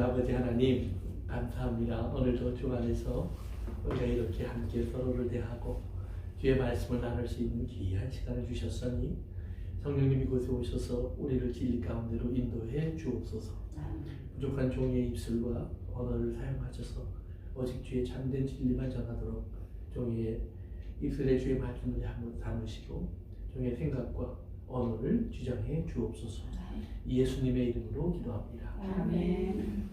아버지 하나님 감사합니다. 오늘도 주 안에서 우리가 이렇게 함께 서로를 대하고 주의 말씀을 나눌 수 있는 귀한 시간을 주셨으니 성령님이 이곳에 오셔서 우리를 진리 가운데로 인도해 주옵소서. 부족한 종의 입술과 언어를 사용하셔서 오직 주의 참된 진리만 전하도록 종의 입술에 주의 말씀을 담으시고 종의 생각과 언어를 주장해 주옵소서. 예수님의 이름으로 기도합니다. 아멘.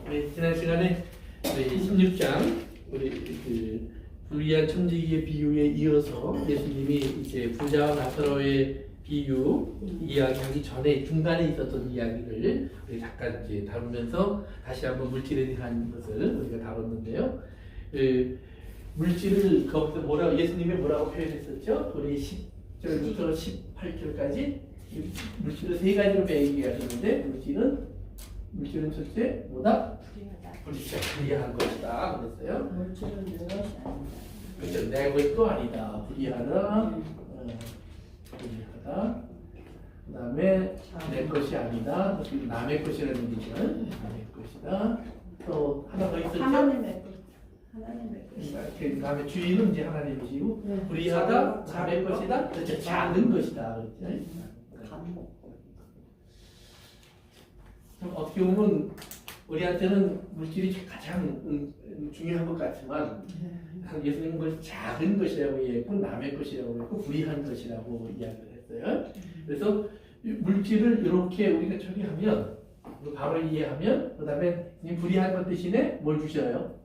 우리 지난 시간에 우리 16장 우리 불의한 천지기의 비유에 이어서 예수님이 이제 부자와 나사로의 비유 이야기하기 전에 중간에 있었던 이야기를 우리 잠깐 이제 다루면서 다시 한번 물질에 대한 것을 우리가 다뤘는데요. 물질을 거기서 뭐라고 예수님이 뭐라고 표현했었죠? 우리 10절부터 18절까지 물질을 세 가지로 얘기하셨는데 물질은 첫째 뭐다? 불의한 것이다 그랬어요. 물질은 내 것이 아니다. 그렇죠. 내 것도 아니다. 불의하다. 그 다음에 내 것이 아니다. 남의 것이라는 얘기죠. 남의 것이다. 또 하나 더 있었죠? 하나님의 것. 하나님의 것. 그 다음에 주인은 이제 하나님이시고 불의하다. 남의 것이다. 그렇죠. 작은 것이다. 그렇죠. 어떻게 보면 우리한테는 물질이 가장 중요한 것 같지만 예수님은 그걸 작은 것이라고 얘기했고 남의 것이라고 했고 불의한 것이라고 이야기를 했어요. 그래서 물질을 이렇게 우리가 처리하면 바로 이해하면 그 다음에 불의한 것 대신에 뭘 주셔요?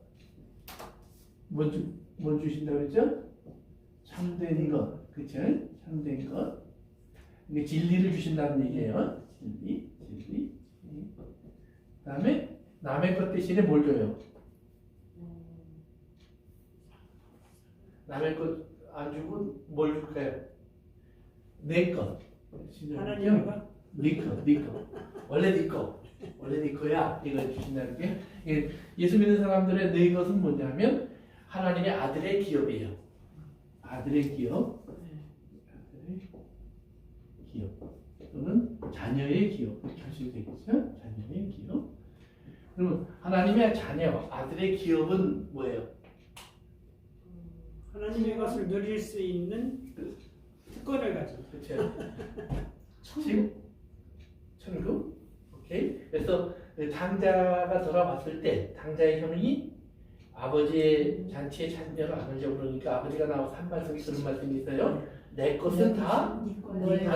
뭘 주신다고 그랬죠? 참된 것, 그쵸? 참된 것. 이게 진리를 주신다는 얘기예요. 진리. 그 다음에 남의 것 대신에 뭘 줘요? 남의 것 안 주고 뭘 줄까요? 내 것. 하나님의 것? 네 것. 원래 네 거야. 이걸 주신다는 게 예수 믿는 사람들의 네 것은 뭐냐면 하나님의 아들의 기업이에요. 아들의 기업. 또는 자녀의 기업. 이렇게 할 수 있겠죠? 자녀의 기업. 그러면 하나님의 자녀, 아들의 기업은 뭐예요? 하나님의 것을 누릴 수 있는 특권을 가진. 그렇죠. 천국. 오케이. 그래서 당자가 돌아왔을 때 당자의 형이 아버지의 잔치에 참여를 안 하려고 그러니까 아버지가 나와서 한 말씀이 그런 말씀이 있어요. 내 것은 다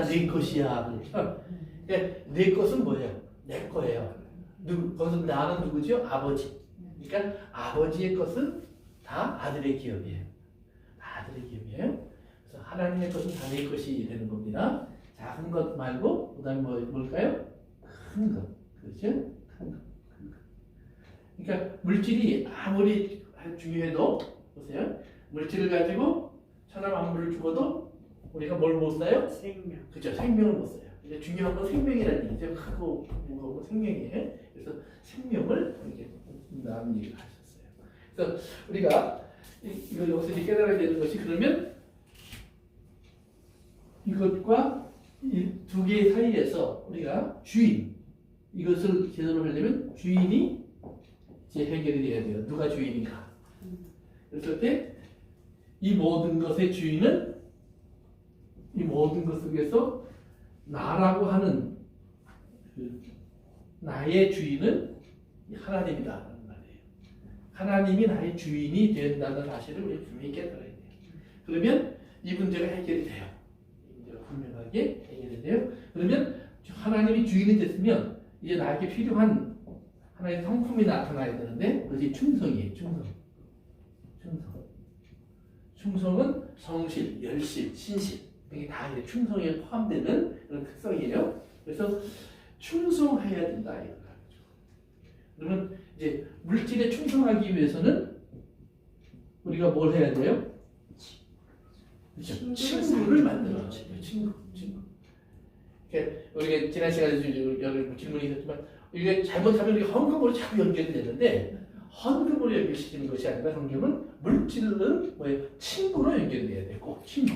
네 것이야. 그렇죠. 내 것은 뭐예요? 내 거예요. 거기서 나는 누구죠? 아버지. 그러니까 아버지의 것은 다 아들의 기업이에요. 아들의 기업이에요. 그래서 하나님의 것은 다 내 것이 되는 겁니다. 작은 것 말고 그다음에 뭘까요? 큰 것. 그렇죠? 큰 것. 그러니까 물질이 아무리 중요해도 보세요. 물질을 가지고 천하만물을 죽어도 우리가 뭘 못 사요? 생명. 그렇죠. 생명을 못 사요. 이제 중요한 건 생명이라는 얘기죠. 크고 무거운 생명이에요. 그래서 생명을 이렇게 나는 얘기를 하셨어요. 그래서 우리가 이거 여기서 이제 깨달아야 되는 것이 그러면 이것과 이 두 개 사이에서 우리가 주인 이것을 제대로 하려면 주인이 이제 해결이 돼야 돼요. 누가 주인인가? 그랬을 때 이 모든 것의 주인은 이 모든 것 속에서 나라고 하는 나의 주인은 하나님이다라는 말이에요. 하나님이 나의 주인이 된다는 사실을 우리 분명히 깨달아야 돼요. 그러면 이 문제가 해결이 돼요. 이 문제가 분명하게 해결이 돼요. 그러면 하나님이 주인이 됐으면 이제 나에게 필요한 하나의 성품이 나타나야 되는데 그것이 충성이에요. 충성은 성실, 열실, 신실 이게 다 이제 충성에 포함되는 그런 특성이에요. 그래서 충성해야 된다 이거죠. 그러면 이제 물질에 충성하기 위해서는 우리가 뭘 해야 돼요? 그렇죠. 친구를 만들어야 돼요. 친구. 그러니까 우리가 지난 시간에 여러 질문이 있었지만 이게 잘못하면 우리가 헌금으로 자꾸 연결이 되는데 헌금으로 연결시키는 것이 아니라 성경은 물질은 뭐예요? 친구로 연결돼야 돼요. 꼭 친구.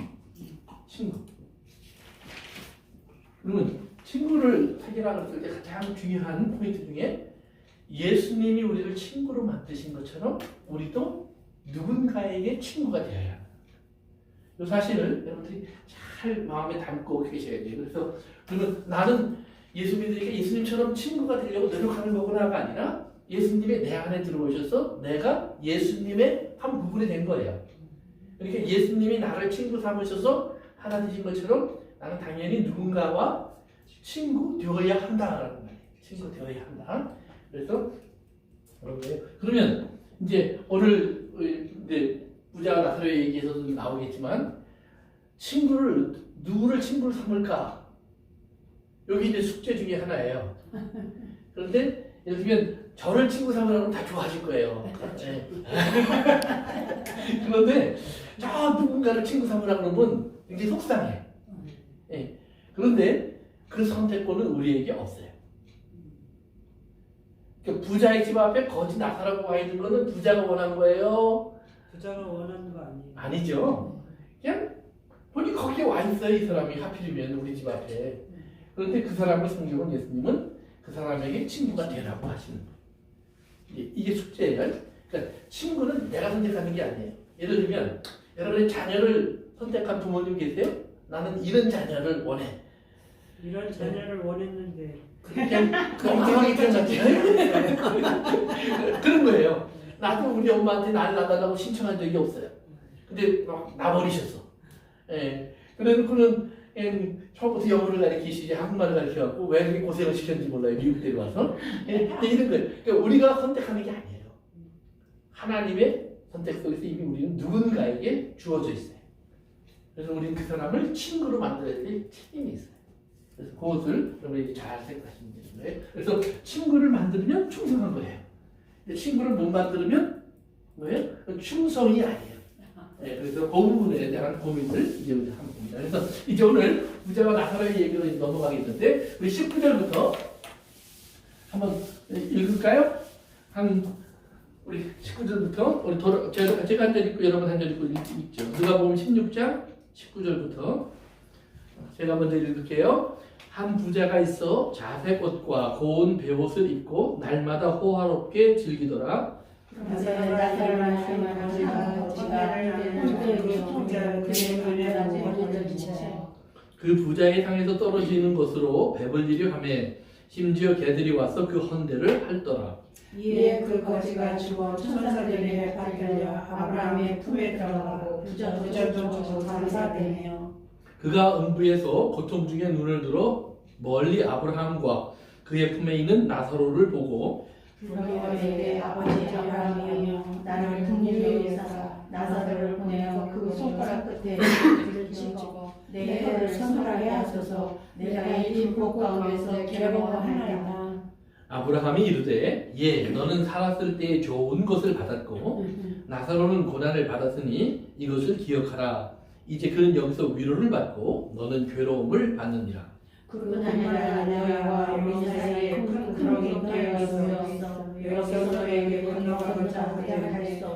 그러면 친구를 해결하라 그랬을 때 가장 중요한 포인트 중에 예수님이 우리를 친구로 만드신 것처럼 우리도 누군가에게 친구가 되어야 합니다. 이 사실을 여러분들이 잘 마음에 담고 계셔야 돼요. 그래서 그러면 나는 예수 믿으니까 예수님처럼 친구가 되려고 노력하는 거구나가 아니라 예수님이 내 안에 들어오셔서 내가 예수님의 한 부분이 된 거예요. 그러니까 예수님이 나를 친구 삼으셔서 하나 되신 것처럼 나는 당연히 누군가와 친구 되어야 한다라는 말이에요. 친구 되어야 한다. 그래서 그러면 이제 오늘 이제 부자 나사로의 얘기에서도 나오겠지만 누구를 친구로 삼을까? 여기 이제 숙제 중에 하나예요. 그런데 예를 들면 저를 친구 삼으라면 다 좋아하실 거예요. 네. 그런데 저 누군가를 친구 삼으라 그러면 굉장히 속상해. 네. 그런데 그 선택권은 우리에게 없어요. 그러니까 부자의 집 앞에 거지 나사라고 와 있는 거는 부자가 원한 거예요? 부자가 원하는 거 아니에요. 아니죠. 그냥 보니 거기에 와 있어요. 이 사람이 하필이면 우리 집 앞에. 그런데 그 사람을 성경은 예수님은 그 사람에게 친구가 되라고 하시는 거예요. 이게 숙제예요. 그러니까 친구는 내가 선택하는 게 아니에요. 예를 들면 여러분의 자녀를 선택한 부모님 계세요? 나는 이런 자녀를 원해. 이런 자녀를 원했는데 그냥 건강하게 태어났지. 그런 거예요. 나도 우리 엄마한테 날 낳아달라고 신청한 적이 없어요. 근데 막 나버리셨어. 예. 그래놓고는 처음부터 영어를 가르치시지 한국말을 가르쳐갖고 왜 그렇게 고생을 시켰는지 몰라요. 미국 데려와서. 예. 이런 거예요. 그러니까 우리가 선택하는 게 아니에요. 하나님의 선택 속에서 이미 우리는 누군가에게 주어져 있어요. 그래서 우리는 그 사람을 친구로 만들어야 될 책임이 있어요. 그래서 그것을 여러분이 잘 생각하시면 되는 거예요. 그래서 친구를 만들면 충성한 거예요. 친구를 못 만들면 뭐예요? 충성이 아니에요. 네, 그래서 그 부분에 대한 고민을 이제 우리 한번 봅니다. 그래서 이제 오늘 부자와 나사로의 얘기로 넘어가겠는데 우리 19절부터 한번 읽을까요? 우리 19절부터 우리 제가 한 절 읽고 여러분 한 절 읽고 읽죠. 누가복음 16장 19절부터 제가 먼저 읽을게요. 한 부자가 있어 자색 옷과 고운 베옷을 입고 날마다 호화롭게 즐기더라. 그 부자의 상에서 떨어지는 것으로 배불리려 하매 심지어 개들이 와서 그 헌대를 핥더라. 이에 그 거지가 죽어 천사들에게 팔려 아브라함의 품에 들어가고 부자도 주고 감사되며 그가 음부에서 고통 중에 눈을 들어 멀리 아브라함과 그의 품에 있는 나사로를 보고 너희에게 아버지 아브라함이여 나를 국리로 여기사 나사로를 보내어 그 손가락 끝에 귀를 찍어 내 혀를 선물하게 하소서 내가 이 불꽃 가운데서 괴로워하나이다. 아브라함이 이르되 예 너는 살았을 때에 좋은 것을 받았고 나사로는 고난을 받았으니 이것을 기억하라. 이제 그는 여기서 위로를 받고 너는 괴로움을 받느니라. 그뿐 아니라 너희와 우리 사이에 큰 그릇이 되어 있어 여기서 너희에게 건너가고자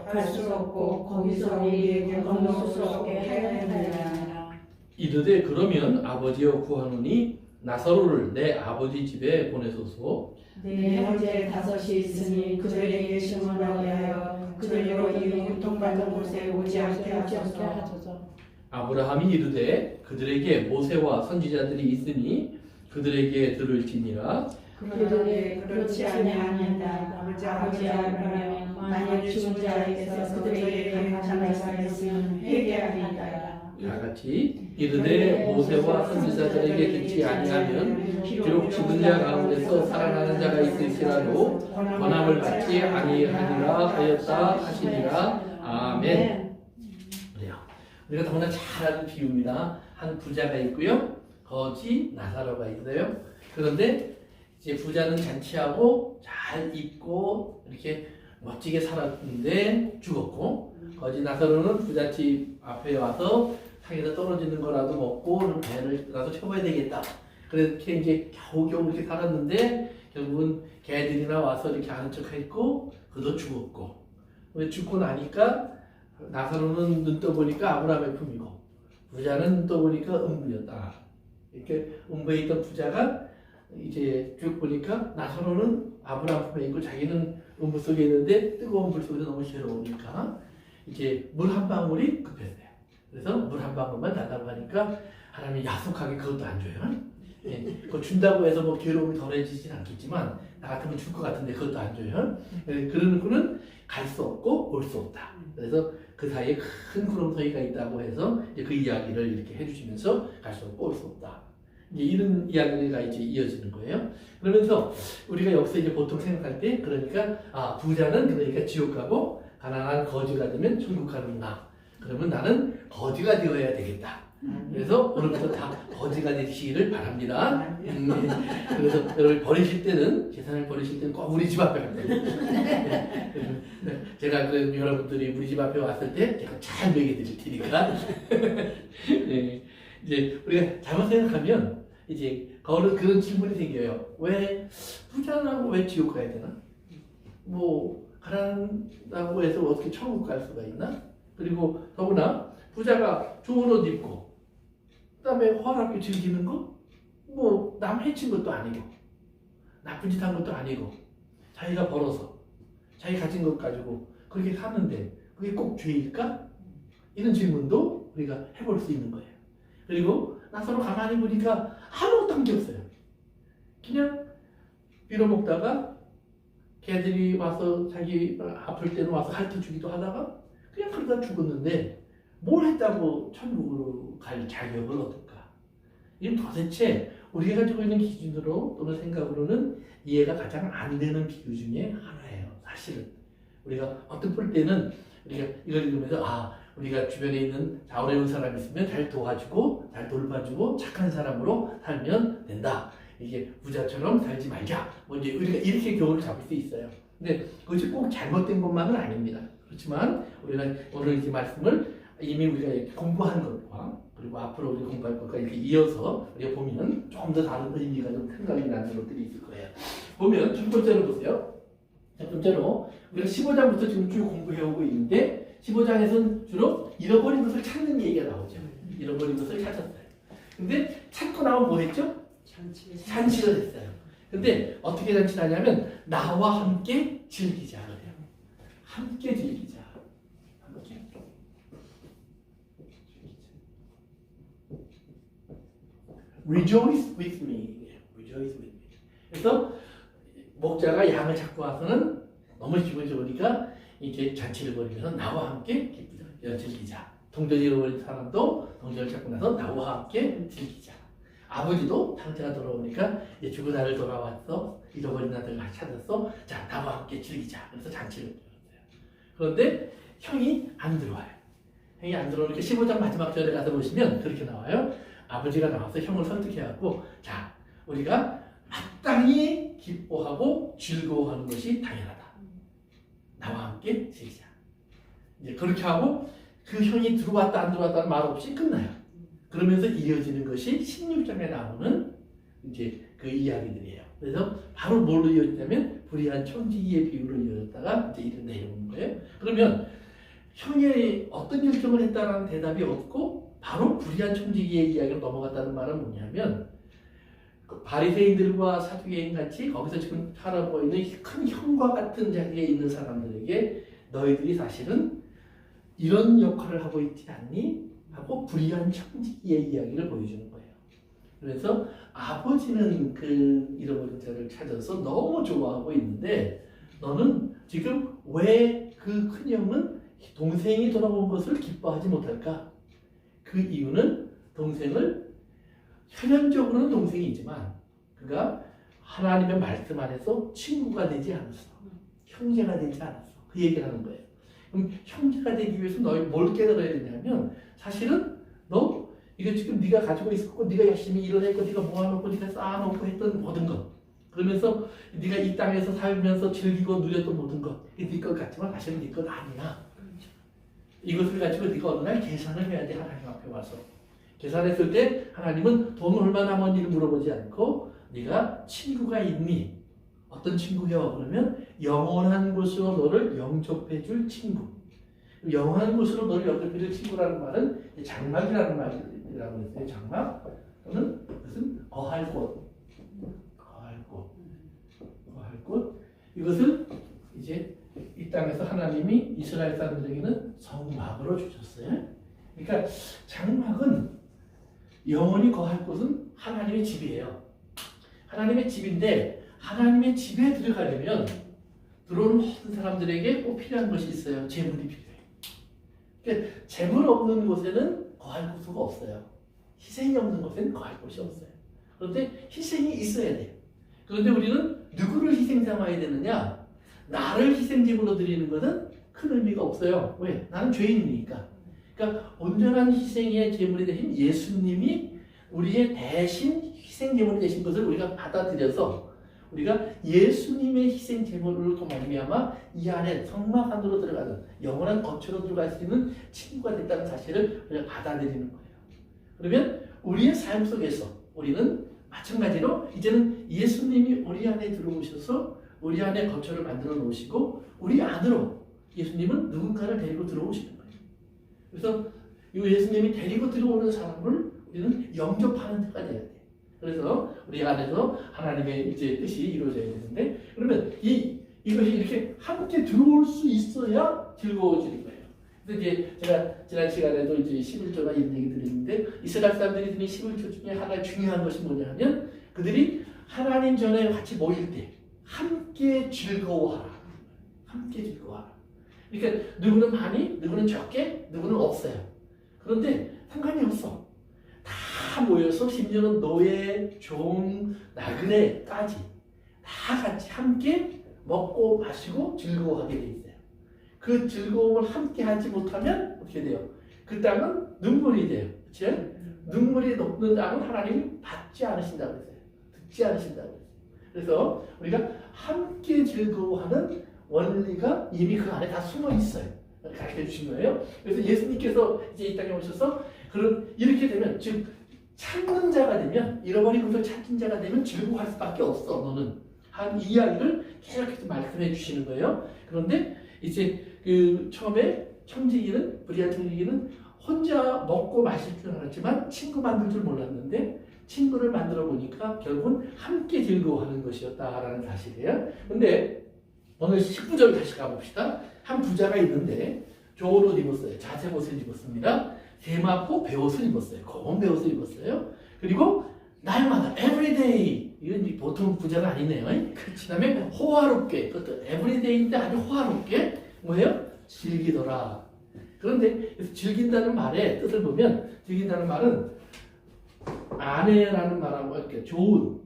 할 수 없고 거기서 우리에게 건너올 수 없게 하여야 하리라. 이르되 그러면 아버지여 구하노니 나사로를 내 아버지 집에 보내소서. 내 형제 5이 있으니 그들에게 증언하게 하여 그들로 이 고통받는 곳에 오지 않게 하소서. 아브라함이 이르되 그들에게 모세와 선지자들이 있으니 그들에게 들을지니라. 그들에게 그렇지 아니하니이다. 아버지 아브라함 만일 죽은 자에게서 그들에게 나타날 수 있으면 회개하리이다. 다 같이 이르되 모세와 선지자들에게 듣지 아니하면 비록 죽은 자 가운데서 살아나는 자가 있을지라도 권함을 받지 아니하리라 하였다 하시니라. 아멘. 그래요. 우리가 너무나 잘 아는 비유입니다. 한 부자가 있고요, 거지 나사로가 있어요. 그런데 이제 부자는 잔치하고 잘 입고 이렇게 멋지게 살았는데 죽었고, 거지 나사로는 부잣집 앞에 와서 상에서 떨어지는 거라도 먹고 배를 가서 채워야 되겠다. 그렇게 이제 겨우겨우 이렇게 살았는데 결국은 개들이나 와서 이렇게 아는 척했고 그도 죽었고, 죽고 나니까 나사로는 눈 떠보니까 아브라함의 품이고 부자는 눈 떠보니까 음부였다. 이렇게 음부에 있던 부자가 이제 쭉 보니까 나사로는 아브라함 품에 있고 자기는 음부 속에 있는데 뜨거운 불 속에서 너무 괴로우니까 이제 물 한 방울이 급했어요. 그래서 물 한 방울만 달라고 하니까 하나님이 야속하게 그것도 안 줘요. 예, 그거 준다고 해서 뭐 괴로움이 덜해지진 않겠지만 나 같으면 줄 것 같은데 그것도 안 줘요. 예, 그러는 분은 갈 수 없고 올 수 없다. 그래서 그 사이에 큰 구름서기가 있다고 해서 이제 그 이야기를 이렇게 해주시면서 갈 수 없고 올 수 없다. 이제 이런 이야기가 이제 이어지는 거예요. 그러면서 우리가 여기서 이제 보통 생각할 때 그러니까 부자는 그러니까 지옥 가고 가난한 거지가 되면 천국 가는구나. 그러면 나는 거지가 되어야 되겠다. 그래서 오늘부터 다 거지가 되시기를 바랍니다. 그래서 여러분 버리실 때는 재산을 버리실 때는 꼭 우리 집 앞에 갈 거예요. 제가 그 여러분들이 우리 집 앞에 왔을 때 제가 잘 먹여드릴 테니까. 네. 이제 우리가 잘못 생각하면 이제 거는 그런 질문이 생겨요. 왜 부자라고 왜 지옥 가야 되나? 뭐 가난하고 해서 어떻게 천국 갈 수가 있나? 그리고 더구나 부자가 좋은 옷 입고 그다음에 허락게 즐기는 거? 뭐 남 해친 것도 아니고 나쁜 짓 한 것도 아니고 자기가 벌어서 자기 가진 것 가지고 그렇게 사는데 그게 꼭 죄일까? 이런 질문도 우리가 해볼 수 있는 거예요. 그리고 나서로 가만히 보니까 아무것도 한 게 없어요. 그냥 빌어먹다가 걔들이 와서 자기 아플 때는 와서 핥아주기도 하다가 그냥 그러다 죽었는데 뭘 했다고 천국으로 갈 자격을 얻을까? 이건 도대체 우리가 가지고 있는 기준으로 또는 생각으로는 이해가 가장 안 되는 비유 중에 하나예요. 사실은 우리가 어떤 볼 때는 우리가 이걸 읽으면서 우리가 주변에 있는 어려운 사람 있으면 잘 도와주고 잘 돌봐주고 착한 사람으로 살면 된다. 이게 부자처럼 살지 말자. 뭐 이제 우리가 이렇게 교훈을 잡을 수 있어요. 근데 그것이 꼭 잘못된 것만은 아닙니다. 그렇지만 우리가 오늘 이 말씀을 이미 우리가 이렇게 공부한 것과 그리고 앞으로 우리 공부할 것과 이렇게 이어서 우리가 보면 조금 더 다른 의미가 좀 생각이 나는 것들이 있을 거예요. 보면 첫 번째로 보세요. 첫 번째로 우리가 15장부터 지금 쭉 공부해오고 있는데 15장에서는 주로 잃어버린 것을 찾는 얘기가 나오죠. 잃어버린 것을 찾았어요. 근데 찾고 나면 뭐 했죠? 잔치를 했어요. 근데 어떻게 잔치를 하냐면 나와 함께 즐기자 그래요. 함께 즐기자. 함께. Rejoice with me. Rejoice with me. 그래서 목자가 양을 잡고 와서는 너무 기분이 좋으니까 이제 잔치를 벌이면서 나와 함께 즐기자. 동전 잃어버린 사람도 동전을 찾고 나서 나와 함께 즐기자. 아버지도 당자가 돌아오니까 이제 죽은 아들 돌아왔어. 잃어버린 아들 찾았어. 자, 나와 함께 즐기자. 그래서 잔치를 벌였어요. 그런데 형이 안 들어와요. 형이 안 들어오니까 15장 마지막 절에 가서 보시면 그렇게 나와요. 아버지가 나와서 형을 설득해갖고 자, 우리가 마땅히 기뻐하고 즐거워하는 것이 당연하다. 나와 함께 즐기자. 이제 그렇게 하고 그 형이 들어왔다 안 들어왔다는 말 없이 끝나요. 그러면서 이어지는 것이 16장에 나오는 이제 그 이야기들이에요. 그래서 바로 뭘로 이어지냐면 불의한 청지기의 비유로 이어졌다가 이제 이런 내용인 거예요. 그러면 형이 어떤 결정을 했다라는 대답이 없고 바로 불의한 청지기의 이야기로 넘어갔다는 말은 뭐냐면 그 바리새인들과 사두개인 같이 거기서 지금 살아보고 있는 큰 형과 같은 자리에 있는 사람들에게 너희들이 사실은 이런 역할을 하고 있지 않니? 하고 불의한 청지기의 이야기를 보여주는 거예요. 그래서 아버지는 그 잃어버린 자를 찾아서 너무 좋아하고 있는데 너는 지금 왜 그 큰형은 동생이 돌아온 것을 기뻐하지 못할까? 그 이유는 동생을 현현적으로는 동생이지만 그가 하나님의 말씀 안에서 친구가 되지 않았어. 형제가 되지 않았어. 그 얘기를 하는 거예요. 그럼 형제가 되기 위해서 너희 뭘 깨달아야 되냐면 사실은 너 이거 지금 네가 가지고 있었고 네가 열심히 일을 했고 네가 모아놓고 네가 쌓아놓고 했던 모든 것 그러면서 네가 이 땅에서 살면서 즐기고 누렸던 모든 것 이게 네 것 같지만 사실은 네 것 아니야. 이것을 가지고 네가 어느 날 계산을 해야 돼. 하나님 앞에 와서 계산했을 때 하나님은 돈 얼마 남았니를 물어보지 않고 네가 친구가 있니? 어떤 친구요? 그러면 영원한 곳으로 너를 영접해 줄 친구. 영원한 곳으로 너를 영접해 줄 친구라는 말은 장막이라는 말이라고 했어요. 장막 또는 무슨 거할 곳. 이것을 이제 이 땅에서 하나님이 이스라엘 사람들에게는 성막으로 주셨어요. 그러니까 장막은 영원히 거할 곳은 하나님의 집이에요. 하나님의 집인데 하나님의 집에 들어가려면 들어오는 모든 사람들에게 꼭 필요한 것이 있어요. 재물이 필요해요. 그러니까 재물 없는 곳에는 거할 곳수가 없어요. 희생이 없는 곳에는 거할 곳이 없어요. 그런데 희생이 있어야 돼요. 그런데 우리는 누구를 희생 삼아야 되느냐? 나를 희생제물로 드리는 것은 큰 의미가 없어요. 왜? 나는 죄인이니까. 그러니까 온전한 희생의 제물이 되신 예수님이 우리의 대신 희생제물이 되신 것을 우리가 받아들여서 우리가 예수님의 희생제물로 말미암아 이 안에 성막 안으로 들어가는 영원한 거처로 들어갈 수 있는 친구가 됐다는 사실을 우리가 받아들이는 거예요. 그러면 우리의 삶 속에서 우리는 마찬가지로 이제는 예수님이 우리 안에 들어오셔서 우리 안에 거처를 만들어 놓으시고 우리 안으로 예수님은 누군가를 데리고 들어오시는 거예요. 그래서 이 예수님이 데리고 들어오는 사람을 우리는 영접하는 자가 돼야 돼요. 그래서 우리 안에서 하나님의 이제 뜻이 이루어져야 되는데 그러면 이것이 이렇게 함께 들어올 수 있어야 즐거워지는 거예요. 그래서 이제 제가 지난 시간에도 이제 11조나 이런 얘기 드렸는데 이스라엘 사람들이 드린 11조 중에 하나 중요한 것이 뭐냐 하면 그들이 하나님 전에 같이 모일 때 함께 즐거워하라. 함께 즐거워하라. 그러니까 누구는 많이, 누구는 적게, 누구는 없어요. 그런데 상관이 없어. 다 모여서 심지어는 노예, 종, 나그네까지 다 같이 함께 먹고 마시고 즐거워하게 돼 있어요. 그 즐거움을 함께 하지 못하면 어떻게 돼요? 그 땅은 눈물이 돼요. 그렇죠? 눈물이 녹는 땅은 하나님이 받지 않으신다고 했어요. 듣지 않으신다고 했어요. 그래서 우리가 함께 즐거워하는 원리가 이미 그 안에 다 숨어 있어요. 가르쳐 주신 거예요. 그래서 예수님께서 이제 이 땅에 오셔서 이렇게 되면 즉 찾는 자가 되면 잃어버린 것을 찾는 자가 되면 즐거워할 수밖에 없어. 너는 한 이야기를 계속해서 말씀해 주시는 거예요. 그런데 이제 그 처음에 청지기는 불의한 청지기는 혼자 먹고 마실 줄 알았지만 친구 만들 줄 몰랐는데 친구를 만들어 보니까 결국은 함께 즐거워하는 것이었다라는 사실이에요. 근데 오늘 19절 다시 가봅시다. 한 부자가 있는데 좋은 옷 입었어요. 자색 옷을 입었습니다. 세마포 베옷을 입었어요. 검은 베옷을 입었어요. 그리고 날마다 everyday 이건 보통 부자가 아니네요. 그 다음에 호화롭게 그것도 everyday인데 아주 호화롭게 뭐예요? 즐기더라. 그런데 즐긴다는 말의 뜻을 보면 즐긴다는 말은 아내라는 말하고 이렇게 좋은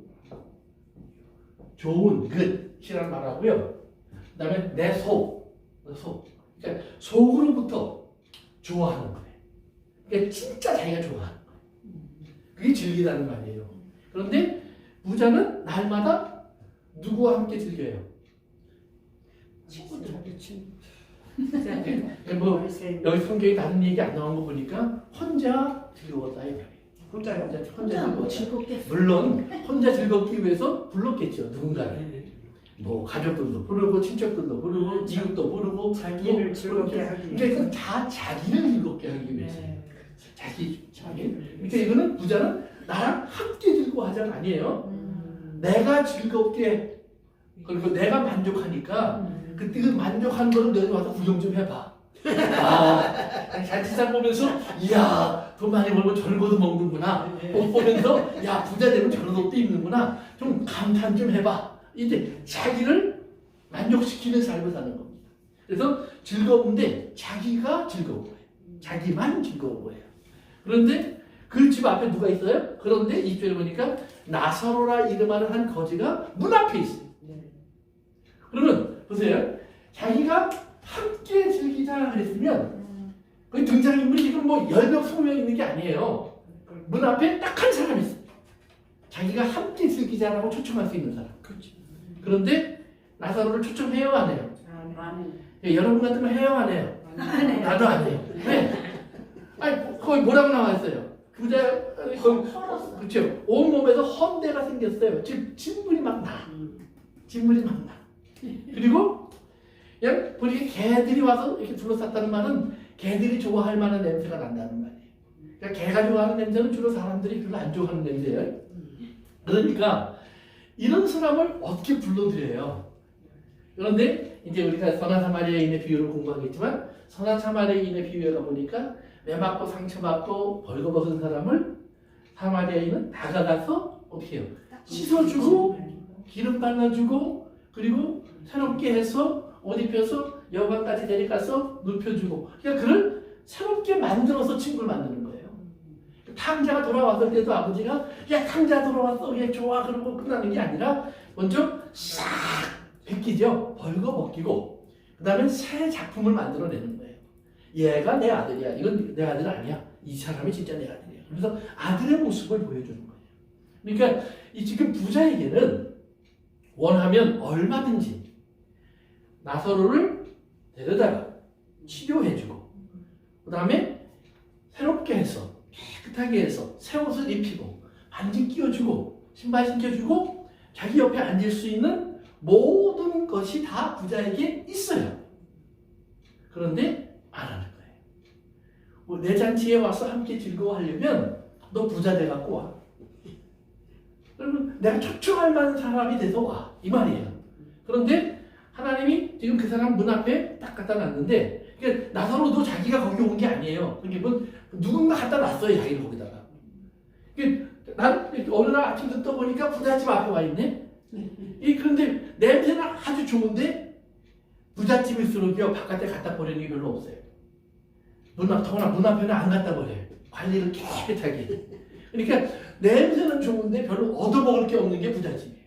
good 이라는 말하고요. 그 다음에 내 속. 그러니까 속으로부터 좋아하는 거예요. 그러니까 진짜 자기가 좋아하는 거예요. 그게 즐기다는 말이에요. 그런데 부자는 날마다 누구와 함께 즐겨요? 친구들. 뭐 여기 성경에 다른 얘기 안 나온 거 보니까 혼자 즐거웠다 이 말이에요. 혼자 뭐 즐거웠다. 즐겁게 물론 혼자 즐겁기 위해서 불렀겠죠 누군가를. 뭐 가족들도 부르고 친척들도 부르고 이웃도 부르고 자기를 즐겁게 하기 위해서. 그러니까 이건 다 자기를 즐겁게 하기 위해서. 자기. 그러니까 이거는 부자는 나랑 함께 즐거워하자가 아니에요. 내가 즐겁게 그리고 내가 만족하니까 그때 그 만족한 거를 너희 와서 구경 좀 해봐. 잔치상 보면서 이야 돈 많이 벌면 저런 것도 먹는구나. 옷 보면서 야 부자 되면 저런 옷도 입는구나. 좀 감탄 좀 해봐. 이제 자기를 만족시키는 삶을 사는 겁니다. 그래서 즐거운데 자기가 즐거운 거예요. 자기만 즐거운 거예요. 그런데 그 집 앞에 누가 있어요? 그런데 2절에 보니까 나사로라 이름하는 한 거지가 문 앞에 있어요. 그러면 보세요. 자기가 함께 즐기자 그랬으면 그 등장인물이 지금 뭐 10명, 20명 있는 게 아니에요. 문 앞에 딱 한 사람이 있어요. 자기가 함께 즐기자라고 초청할 수 있는 사람. 그런데 나사로를 초청해요 안 해요? 여러분 같으면 해요 안 해요? 나도 안 해요. 왜? 아니 거기 뭐라고 나와 있어요? 부자 그렇죠. 온 몸에서 헌대가 생겼어요. 지금 진물이 막 나. 그리고 그냥 보니까 개들이 와서 이렇게 둘러쌌다는 말은 개들이 좋아할 만한 냄새가 난다는 말이에요. 그러니까 개가 좋아하는 냄새는 주로 사람들이 별로 안 좋아하는 냄새예요. 그러니까 이런 사람을 어떻게 불러드려요? 그런데 이제 우리가 선한 사마리아인의 비유를 공부하겠지만 선한 사마리아인의 비유에 가보니까 매 맞고 상처받고 벌거벗은 사람을 사마리아인은 다가가서 어떻게 해요? 씻어주고 기름 발라주고 그리고 새롭게 해서 옷 입혀서 여관까지 데려가서 눕혀주고 그러니까 그를 새롭게 만들어서 친구를 만드는 거예요. 탕자가 돌아왔을 때도 아버지가 야 탕자 돌아왔어 얘 좋아 그러고 끝나는 게 아니라 먼저 싹 벗기죠. 벌거벗기고 그 다음에 새 작품을 만들어내는 거예요. 얘가 내 아들이야. 이건 내 아들 아니야. 이 사람이 진짜 내 아들이야. 그래서 아들의 모습을 보여주는 거예요. 그러니까 이 지금 부자에게는 원하면 얼마든지 나사로를 데려다가 치료해주고 그 다음에 새롭게 해서 깨끗하게 해서 새 옷을 입히고 반지 끼워주고 신발 신겨주고 자기 옆에 앉을 수 있는 모든 것이 다 부자에게 있어요. 그런데 안 하는 거예요. 내 잔치에 와서 함께 즐거워하려면 너 부자 돼갖고 와. 그러면 내가 초청할 만한 사람이 돼서 와. 이 말이에요. 그런데 하나님이 지금 그 사람 문 앞에 딱 갖다 놨는데 그러니까 나사로도 자기가 거기 온 게 아니에요. 그러니까 누군가 갖다 놨어요. 자기를 거기다가. 그러니까 난 어느 날 아침 듣다 보니까 부잣집 앞에 와 있네. 그런데 냄새는 아주 좋은데 부잣집일수록요 바깥에 갖다 버리는 게 별로 없어요. 문 앞에는 안 갖다 버려요. 관리를 깨끗하게. 그러니까 냄새는 좋은데 별로 얻어먹을 게 없는 게 부잣집이에요.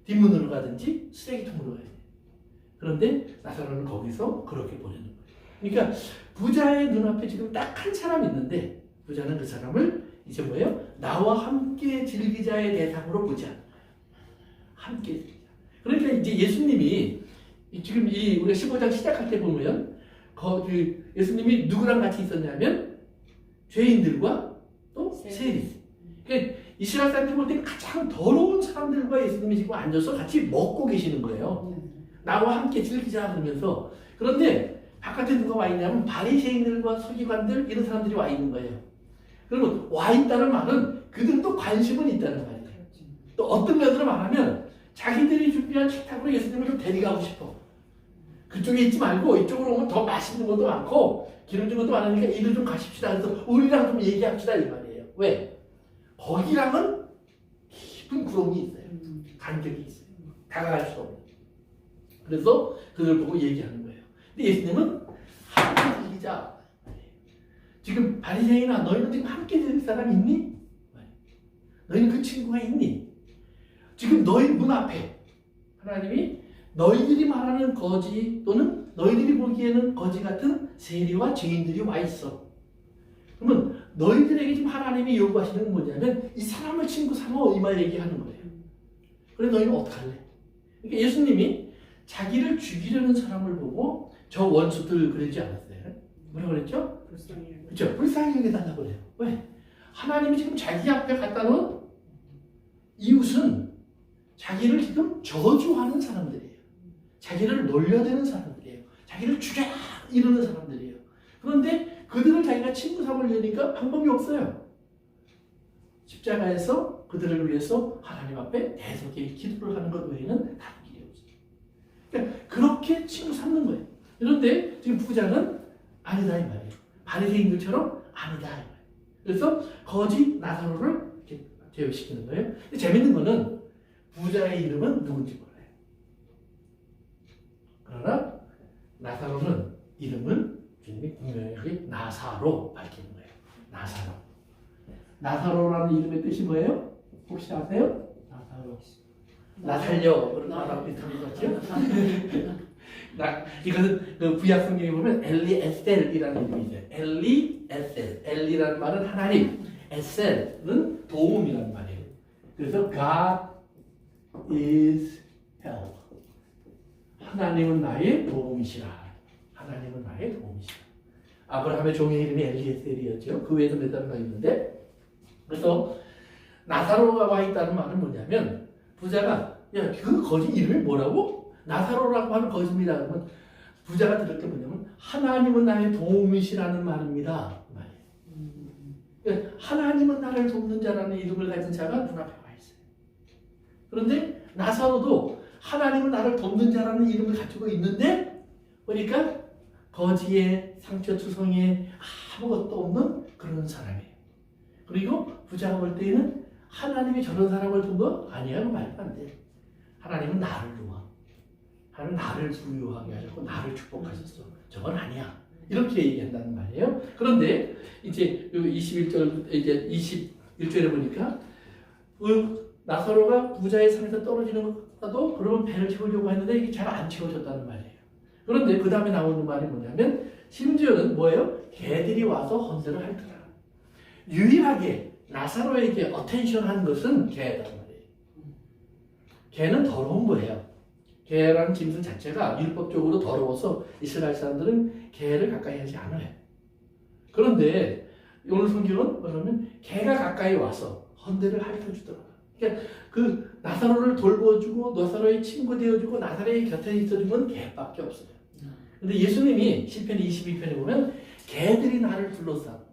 뒷문으로 가든지 쓰레기통으로 가야 돼요. 그런데 나사로는 거기서 그렇게 보내는 거예요. 그러니까 부자의 눈앞에 지금 딱 한 사람이 있는데 부자는 그 사람을 이제 뭐예요? 나와 함께 즐기자의 대상으로 보지 않는 거예요. 함께 즐기자. 그러니까 이제 예수님이 지금 우리가 15장 시작할 때 보면 예수님이 누구랑 같이 있었냐면 죄인들과 또 세리. 그러니까 이스라엘 사람들 볼 때 가장 더러운 사람들과 예수님이 지금 앉아서 같이 먹고 계시는 거예요. 나와 함께 즐기자 그러면서. 그런데 바깥에 누가 와 있냐면 바리새인들과 서기관들 이런 사람들이 와 있는 거예요. 그러면 와 있다는 말은 그들도 관심은 있다는 말이에요. 또 어떤 면으로 말하면 자기들이 준비한 식탁으로 예수님을 좀 데려가고 싶어. 그쪽에 있지 말고 이쪽으로 오면 더 맛있는 것도 많고 기름진 것도 많으니까 이리 좀 가십시다. 그래서 우리랑 좀 얘기합시다 이 말이에요. 왜? 거기랑은 깊은 구렁이 있어요. 간격이 있어요. 다가갈 수 없는. 그래서 그들 보고 얘기하는 거예요. 근데 예수님은 함께 즐기자. 지금 바리새인아 너희는 지금 함께 즐길 사람 있니? 너희는 그 친구가 있니? 지금 너희 문 앞에 하나님이 너희들이 말하는 거지 또는 너희들이 보기에는 거지 같은 세리와 죄인들이 와 있어. 그러면 너희들에게 지금 하나님이 요구하시는 건 뭐냐면 이 사람을 친구 삼어 이 말 얘기하는 거예요. 그래 너희는 어떡할래? 그러니까 예수님이 자기를 죽이려는 사람을 보고 저 원수들 그러지 않았어요. 뭐라고 그랬죠? 그렇죠. 불쌍히 여겨달라고 그래요. 왜? 하나님이 지금 자기 앞에 갖다 놓은 이웃은 자기를 지금 저주하는 사람들이에요. 자기를 놀려대는 사람들이에요. 자기를 죽여 이러는 사람들이에요. 그런데 그들을 자기가 친구 삼으려니까 방법이 없어요. 십자가에서 그들을 위해서 하나님 앞에 대속의 기도를 하는 것 외에는 다른 길이 없어요. 그러니까 그렇게 친구 삼는 거예요. 그런데 지금 부자는 아니다 이 말이에요. 바리새인들처럼 아니다 이 말이에요. 그래서 거짓 나사로를 이렇게 제외시키는 거예요. 근데 재밌는 거는 부자의 이름은 누군지 몰라요. 그러나 나사로는 이름은 주님이 분명히 나사로 밝히는 거예요. 나사로. 나사로라는 이름의 뜻이 뭐예요? 혹시 아세요? 나사로. 나 살려. 나라고 비슷한 것 같죠? 이것은 그 구약 성경에 보면 엘리에셀이라는 이름이죠. 엘리에셀. 엘리라는 말은 하나님. 에셀은 도움이라는 말이에요. 그래서 God is help. 하나님은 나의 도움이시라. 하나님은 나의 도움이시라. 아브라함의 종의 이름이 엘리에셀이었죠. 그 외에도 몇 단어가 있는데, 그래서 나사로가 와 있다는 말은 뭐냐면 부자가 야, 그 거짓 이름이 뭐라고? 나사로라고 하는 거짓입니다. 그러면 부자가 들을 게 뭐냐면 하나님은 나의 도움이시라는 말입니다. 그러니까 하나님은 나를 돕는 자라는 이름을 가진 자가 눈앞에 와 있어요. 그런데 나사로도 하나님은 나를 돕는 자라는 이름을 가지고 있는데 보니까 거지에 상처투성이에 아무것도 없는 그런 사람이에요. 그리고 부자가 볼 때에는 하나님이 저런 사람을 둔 거 아니야? 말도 안 돼. 하나님은 나를 도와. 하나님은 나를 부유하게 하셨고 나를 축복하셨어. 저건 아니야. 이렇게 얘기한다는 말이에요. 그런데 이제 21절 이제 21절에 보니까 나사로가 부자의 상에서 떨어지는 것도 그러면 배를 채우려고 했는데 이게 잘 안 채워졌다는 말이에요. 그런데 그 다음에 나오는 말이 뭐냐면 심지어는 뭐예요? 개들이 와서 헌세를 할더라. 유일하게 나사로에게 어텐션한 것은 개란 말이에요. 개는 더러운 거예요. 개라는 짐승 자체가 율법적으로 더러워서 이스라엘 사람들은 개를 가까이 하지 않아요. 그런데 오늘 성경은 뭐냐면 개가 가까이 와서 헌대를 핥아주더라고요. 그러니까 그 나사로를 돌보주고 나사로의 친구 되어주고 나사로의 곁에 있어준 건 개밖에 없어요. 근데 예수님이 시편 22편에 보면 개들이 나를 둘러싸고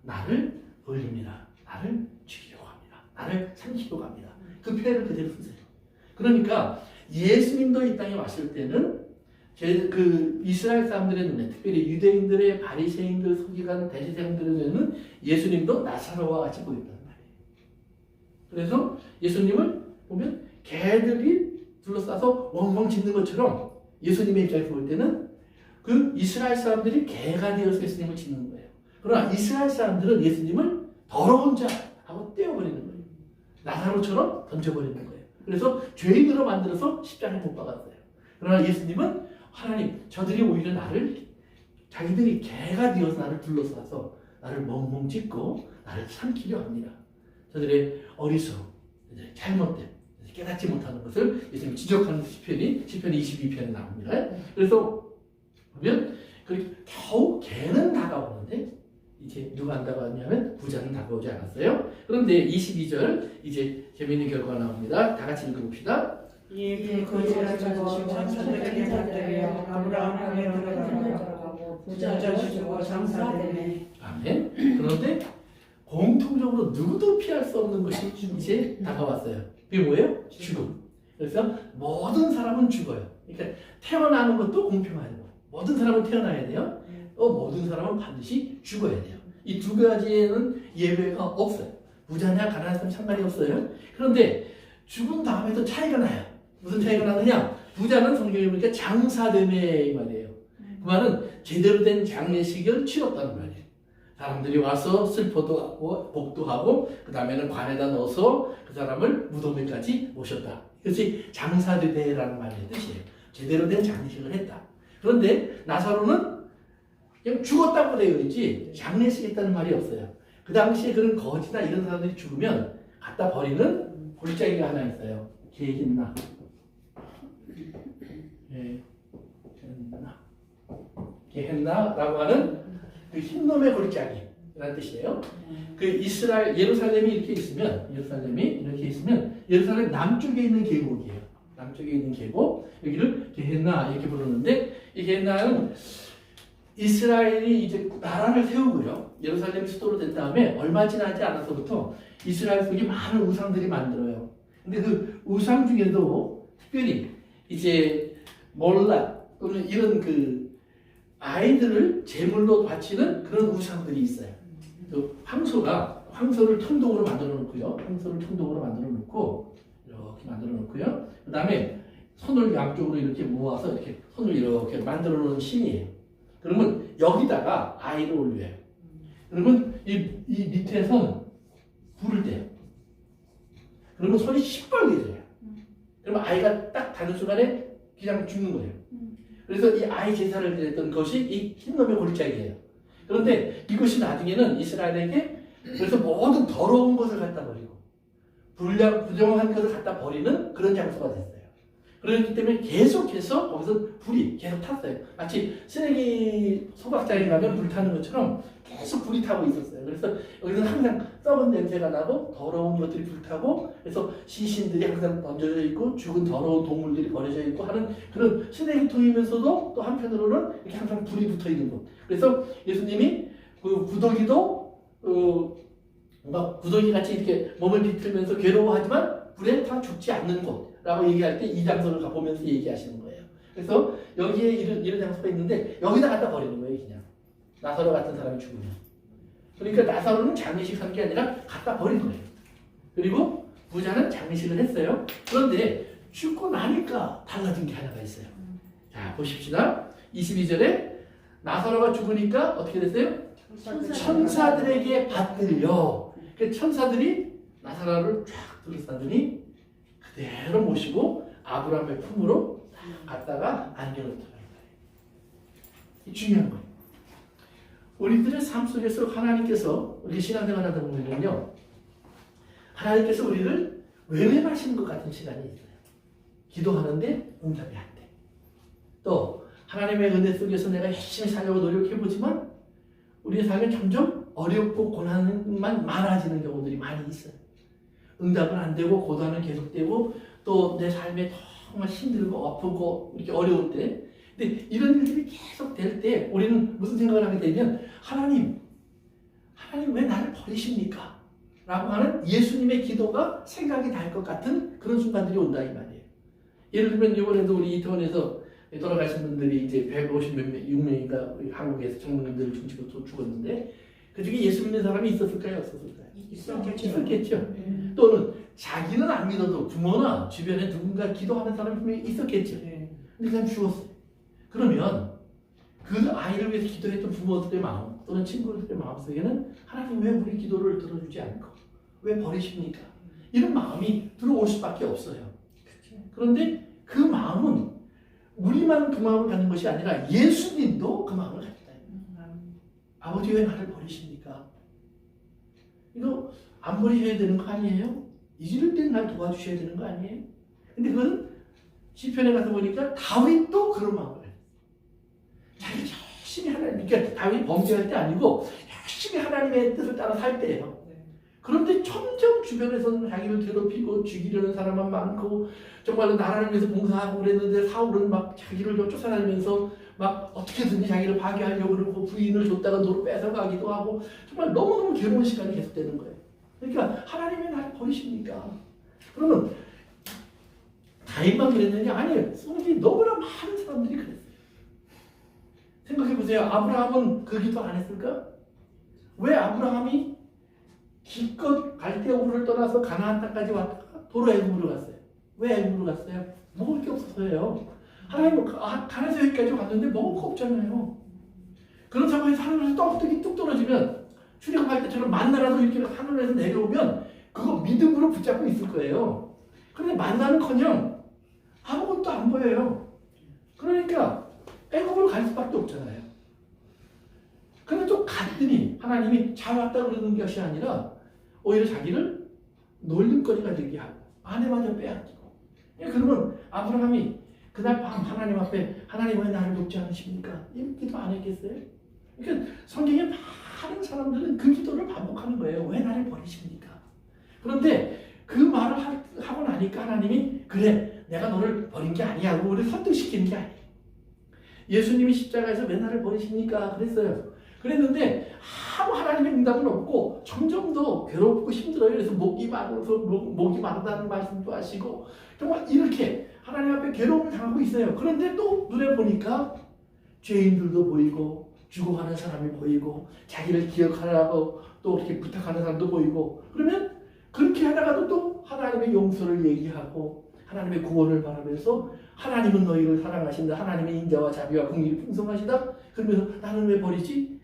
나를 벌립니다. 나를 죽이려고 합니다. 나를 삼키려고 합니다. 그 표현을 그대로 쓰세요. 그러니까 예수님도 이 땅에 왔을 때는 그 이스라엘 사람들의 눈에 특별히 유대인들의 바리새인들 서기관 대제사장들의 눈에는 예수님도 나사로와 같이 보였단 말이에요. 그래서 예수님을 보면 개들이 둘러싸서 엉엉 짖는 것처럼 예수님의 입장에서 볼 때는 그 이스라엘 사람들이 개가 되어서 예수님을 짖는 거예요. 그러나 이스라엘 사람들은 예수님을 더러운 자 하고 떼어버리는 거예요. 나사로처럼 던져버리는 거예요. 그래서 죄인으로 만들어서 십자가에 못 박았어요. 그러나 예수님은 하나님, 저들이 오히려 나를 자기들이 개가 되어서 나를 둘러싸서 나를 멍멍 찢고 나를 삼키려 합니다. 저들의 어리석음, 잘못됨, 깨닫지 못하는 것을 예수님이 지적하는 시편이 22편에 나옵니다. 그래서 보면 겨우 개는 다가오는데 이제 누가 안 다가왔냐면 부자는 다가오지 않았어요. 그런데 22절 이제 재미있는 결과가 나옵니다. 다 같이 읽어봅시다. 이 거지가 주고 천사들에게 자들이여 아브라함에게 들어가고 부자 주고 장사되네. 아멘. 그런데 공통적으로 누구도 피할 수 없는 것이 이제 다가왔어요. 그게 뭐예요? 죽음. 그래서 모든 사람은 죽어요. 그러니까 태어나는 것도 공평하죠. 모든 사람은 태어나야 돼요. 모든 사람은 반드시 죽어야 돼요. 이 두 가지에는 예외가 없어요. 부자냐 가난한 사람 상관이 없어요. 그런데 죽은 다음에도 차이가 나요. 무슨 차이가 나느냐? 부자는 성경에 보니까 장사됨의 말이에요. 그 말은 제대로 된 장례식을 치렀다는 말이에요. 사람들이 와서 슬퍼도 하고 복도 하고 그 다음에는 관에다 넣어서 그 사람을 무덤에까지 모셨다. 이것이 장사되다라는 말의 뜻이에요. 제대로 된 장례식을 했다. 그런데 나사로는 그냥 죽었다고 되어 있지 장례식 했다는 말이 없어요. 그 당시에 그런 거지나 이런 사람들이 죽으면 갖다 버리는 골짜기가 하나 있어요. 게헨나. 게헨나라고 하는 그 흰놈의 골짜기라는 뜻이에요. 그 이스라엘 예루살렘이 이렇게 있으면 예루살렘 남쪽에 있는 계곡이에요. 남쪽에 있는 계곡 여기를 게헨나 이렇게 부르는데 이 게헨나는 이스라엘이 이제 나라를 세우고요. 예루살렘이 수도로 된 다음에 얼마 지나지 않아서부터 이스라엘 속에 많은 우상들이 만들어요. 근데 그 우상 중에도 특별히 이제 몰라 또는 이런 그 아이들을 제물로 바치는 그런 우상들이 있어요. 그 황소를 천동으로 만들어 놓고요. 이렇게 만들어 놓고요. 그 다음에 손을 양쪽으로 이렇게 모아서 이렇게 손을 이렇게 만들어 놓은 신이에요. 그러면 여기다가 아이를 올려요. 그러면 이 밑에 손 불을 떼요. 그러면 손이 시뻘개져요. 그러면 아이가 딱 닿는 순간에 그냥 죽는 거예요. 그래서 이 아이 제사를 드렸던 것이 이 흰놈의 골짜기예요. 그런데 이것이 나중에는 이스라엘에게 그래서 모든 더러운 것을 갖다 버리고 부정한 것을 갖다 버리는 그런 장소가 됐어요. 그렇기 때문에 계속해서 거기서 불이 계속 탔어요. 마치 쓰레기 소각장에 가면 불 타는 것처럼 계속 불이 타고 있었어요. 그래서 여기서 항상 썩은 냄새가 나고 더러운 것들이 불타고 그래서 시신들이 항상 던져져 있고 죽은 더러운 동물들이 버려져 있고 하는 그런 쓰레기통이면서도 또 한편으로는 이렇게 항상 불이 붙어 있는 것. 그래서 예수님이 그 구더기도 뭔가 구더기 같이 이렇게 몸을 비틀면서 괴로워하지만 불에 타 죽지 않는 곳라고 얘기할 때 이 장소를 가보면서 얘기하시는 거예요. 그래서 여기에 이런 장소가 있는데 여기다 갖다 버리는 거예요. 그냥 나사로 같은 사람이 죽으면. 그러니까 나사로는 장례식 한 게 아니라 갖다 버린 거예요. 그리고 부자는 장례식을 했어요. 그런데 죽고 나니까 달라진 게 하나가 있어요. 자, 보십시다. 22절에 나사로가 죽으니까 어떻게 됐어요? 천사들에게 받들려. 그 천사들이 나사로를 쫙 둘러싸더니 그대로 모시고 아브라함의 품으로 갖다가 안겨놓더라는 거예요. 이 중요한 거예요. 우리들의 삶 속에서 하나님께서 우리 신앙생활 하다 보면요, 하나님께서 우리를 외면하시는 것 같은 시간이 있어요. 기도하는데 응답이 안 돼. 또 하나님의 은혜 속에서 내가 열심히 살려고 노력해보지만 우리의 삶에 점점 어렵고 고난만 많아지는 경우들이 많이 있어요. 응답은 안 되고 고단은 계속되고 또 내 삶에 정말 힘들고 아프고 이렇게 어려울 때, 근데 이런 일들이 계속 될 때 우리는 무슨 생각을 하게 되면 하나님 왜 나를 버리십니까? 라고 하는 예수님의 기도가 생각이 날 것 같은 그런 순간들이 온다 이 말이에요. 예를 들면 이번에도 우리 이태원에서 돌아가신 분들이 이제 156명인가 우리 한국에서 장로님들을 중심으로 또 죽었는데 그 중에 예수 믿는 사람이 있었을까요? 없었을까요? 있었겠죠. 또는 자기는 안 믿어도 부모나 주변에 누군가 기도하는 사람이 분명히 있었겠죠. 근데 그 사람 죽었어요. 그러면 그 아이를 위해서 기도했던 부모들의 마음 또는 친구들의 마음속에는 하나님 왜 우리 기도를 들어주지 않고 왜 버리십니까? 이런 마음이 들어올 수밖에 없어요. 그런데 그 마음은 우리만 그 마음을 갖는 것이 아니라 예수님도 그 마음을 갖다. 아버지 왜 나를 버리십니까? 이거 안 버리셔야 되는 거 아니에요? 이럴 땐 날 도와주셔야 되는 거 아니에요? 근데 그건 시편에 가서 보니까 다윗도 그런 마음을 해요. 자기 열심히 하나님, 그러니까 다윗이 범죄할 때 아니고 열심히 하나님의 뜻을 따라 살 때예요. 그런데 점점 주변에서는 자기를 괴롭히고 죽이려는 사람만 많고 정말로 나라를 위해서 봉사하고 그랬는데 사울은 막 자기를 쫓아다니면서 막 어떻게든지 자기를 파괴하려고 그러고 부인을 줬다가 노로 뺏어가기도 하고 정말 너무너무 괴로운 시간이 계속되는 거예요. 그러니까 하나님 왜 나를 버리십니까? 그러면 다윗만 그랬느냐? 아니에요. 성경에 너무나 많은 사람들이 그랬어요. 생각해보세요. 아브라함은 그 기도 안 했을까? 왜 아브라함이 기껏 갈대우를 떠나서 가나안 땅까지 왔다가 도로 애굽으로 갔어요? 왜 애굽으로 갔어요? 먹을 게 없어서예요. 하나님 가나안에서 여기까지 왔는데 먹을 거 없잖아요. 그런 상황에서 하늘에서 떡떡이 뚝 떨어지면 출애굽할 때처럼 만나라도 이렇게 하늘에서 내려오면 그거 믿음으로 붙잡고 있을 거예요. 그런데 만나는커녕 아무것도 안 보여요. 그러니까 애굽으로 갈 수밖에 없잖아요. 근데 또 갔더니 하나님이 잘 왔다 그러는 것이 아니라 오히려 자기를 놀림거리가 되게 하고 아내마저 빼앗기고. 그러면 아브라함이 그날 밤 하나님 앞에 하나님 왜 나를 돕지 않으십니까? 이 기도 안 했겠어요? 그러니까 성경에 많은 사람들은 그 기도를 반복하는 거예요. 왜 나를 버리십니까? 그런데 그 말을 하고 나니까 하나님이 그래 내가 너를 버린 게 아니야. 우리를 설득시키는 게 아니에요. 예수님이 십자가에서 왜 나를 버리십니까? 그랬어요. 그랬는데 아무 하나님의 응답은 없고 점점 더 괴롭고 힘들어요. 그래서 목이 마르다는 말씀도 하시고 정말 이렇게 하나님 앞에 괴로움을 당하고 있어요. 그런데 또 눈에 보니까 죄인들도 보이고 죽어가는 사람이 보이고 자기를 기억하라고 또 이렇게 부탁하는 사람도 보이고 그러면 그렇게 하다가도 또 하나님의 용서를 얘기하고 하나님의 구원을 바라면서 하나님은 너희를 사랑하신다. 하나님의 인자와 자비와 긍휼이 풍성하시다. 그러면서 나는 왜 버리지?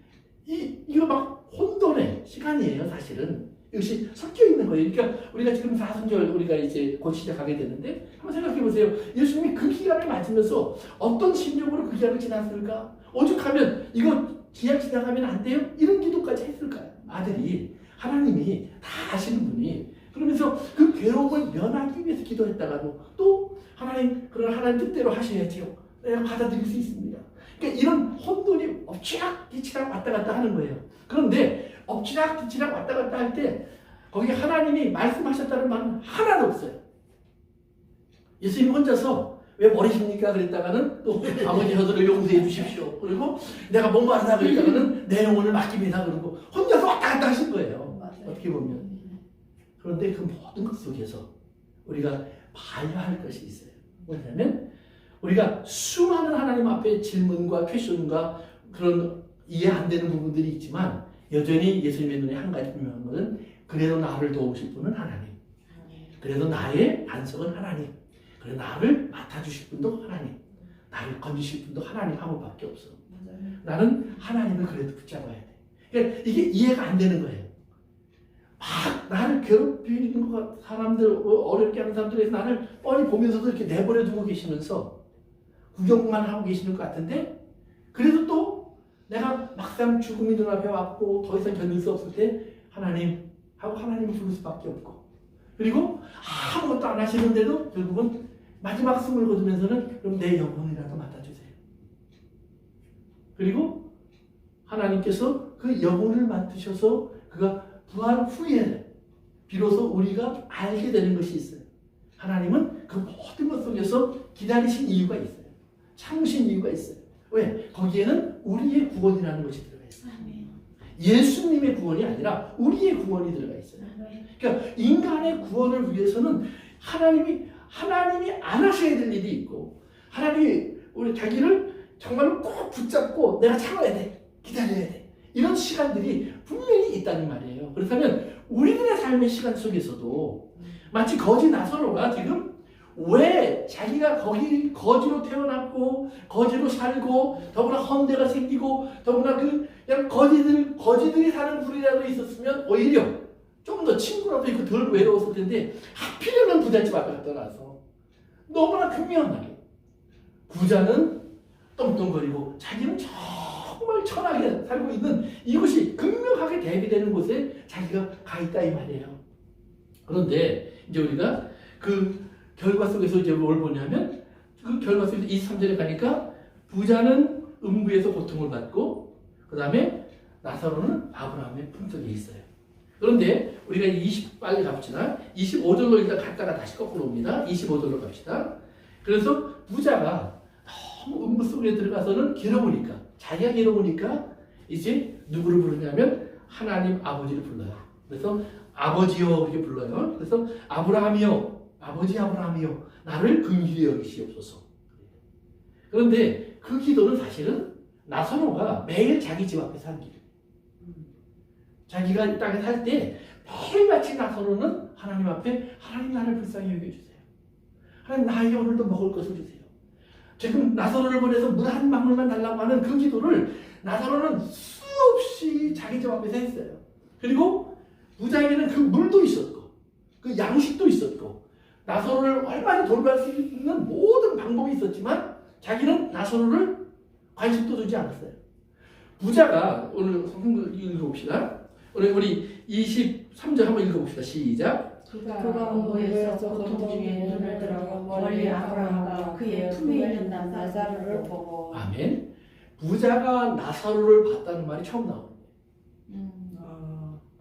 이거 막 혼돈의 시간이에요, 사실은. 이것이 섞여 있는 거예요. 그러니까 우리가 지금 사순절 우리가 이제 곧 시작하게 되는데 한번 생각해 보세요. 예수님이 그 기간을 맞으면서 어떤 심정으로 그 기간을 지났을까? 오죽하면 이거 기약 지나가면 안 돼요? 이런 기도까지 했을까요? 아들이 하나님이 다 아시는 분이 그러면서 그 괴로움을 면하기 위해서 기도했다가도 또 그런 하나님 뜻대로 하셔야지요. 내가 받아들일 수 있습니다. 그러니까 이런 혼돈이 엎치락뒤치락 왔다 갔다 하는 거예요. 그런데 엎치락뒤치락 왔다 갔다 할 때 거기 하나님이 말씀하셨다는 말은 하나도 없어요. 예수님 혼자서 왜 버리십니까? 그랬다가는 또 아버지 저들을 용서해 주십시오. 그리고 내가 목마르다 그랬다가는 내 영혼을 맡깁니다. 그러고 혼자서 왔다 갔다 하신 거예요. 어떻게 보면. 그런데 그 모든 것 속에서 우리가 봐야 할 것이 있어요. 뭐냐면 우리가 수많은 하나님 앞에 질문과 퀘션과 그런 이해 안 되는 부분들이 있지만 여전히 예수님의 눈에 한 가지 분명한 것은 그래도 나를 도우실 분은 하나님. 그래도 나의 반석은 하나님. 그래 나를 맡아주실 분도 하나님. 나를 건지실 분도 하나님 한 분밖에 없어. 나는 하나님을 그래도 붙잡아야 돼. 그러니까 이게 이해가 안 되는 거예요. 막 나를 괴롭히는 것 같은 사람들, 어렵게 하는 사람들에서 나를 뻔히 보면서도 이렇게 내버려 두고 계시면서 구경만 하고 계시는 것 같은데 그래도 또 내가 막상 죽음이 눈앞에 왔고 더 이상 견딜 수 없을 때 하나님 하고 하나님을 부를 수밖에 없고 그리고 아무것도 안 하시는데도 결국은 마지막 숨을 거두면서는 그럼 내 영혼이라도 맡아주세요. 그리고 하나님께서 그 영혼을 맡으셔서 그가 부활 후에 비로소 우리가 알게 되는 것이 있어요. 하나님은 그 모든 것 속에서 기다리신 이유가 있어요. 참으신 이유가 있어요. 왜? 거기에는 우리의 구원이라는 것이 들어가 있어요. 예수님의 구원이 아니라 우리의 구원이 들어가 있어요. 그러니까 인간의 구원을 위해서는 하나님이 안 하셔야 될 일이 있고 하나님이 우리 자기를 정말로 꼭 붙잡고 내가 참아야 돼. 기다려야 돼. 이런 시간들이 분명히 있다는 말이에요. 그렇다면 우리들의 삶의 시간 속에서도 마치 거지 나사로가 지금 왜 자기가 거기 거지로 태어났고 거지로 살고 더구나 헌대가 생기고 더구나 그냥 거지들이 사는 굴이라도 있었으면 오히려 좀 더 친구라도 있고 덜 외로웠을 텐데 하필이면 부잣집 앞에 갖다 놔서 너무나 극명하게 부자는 떵떵거리고 자기는 정말 천하게 살고 있는 이곳이 극명하게 대비되는 곳에 자기가 가 있다 이 말이에요. 그런데 이제 우리가 그 결과 속에서 이제 뭘 보냐면 그 결과 속에서 23절에 가니까 부자는 음부에서 고통을 받고 그 다음에 나사로는 아브라함의 품속에 있어요. 그런데 우리가 빨리 갑시다. 25절로 일단 갔다가 다시 거꾸로 옵니다. 25절로 갑시다. 그래서 부자가 너무 음부 속에 들어가서는 괴로우니까 자기가 괴로우니까 이제 누구를 부르냐면 하나님 아버지를 불러요. 그래서 아버지요 이렇게 불러요. 그래서 아브라함이요 아버지 아브라함이요 나를 긍휼히 여기시옵소서. 그런데 그 기도는 사실은 나사로가 매일 자기 집 앞에 산 길. 자기가 이 땅에 살 때 매일같이 나사로는 하나님 앞에 하나님 나를 불쌍히 여겨주세요. 하나님 나에게 오늘도 먹을 것을 주세요. 지금 나사로를 보내서 물 한 방울만 달라고 하는 그 기도를 나사로는 수없이 자기 집 앞에서 했어요. 그리고 부자에게는 그 물도 있었고 그 양식도 있었고 나사로를 얼마나 돌볼 수 있는 모든 방법이 있었지만 자기는 나사로를 관심도 두지 않았어요. 부자가 오늘 성경 읽어봅시다. 오늘 우리 23절 한번 읽어봅시다. 시작. 그가 음부에서 고통 중에 눈을 들어 멀리 아브라함과 그의 품에 있는 나사로를 보고 아멘. 부자가 나사로를 봤다는 말이 처음 나옵니다.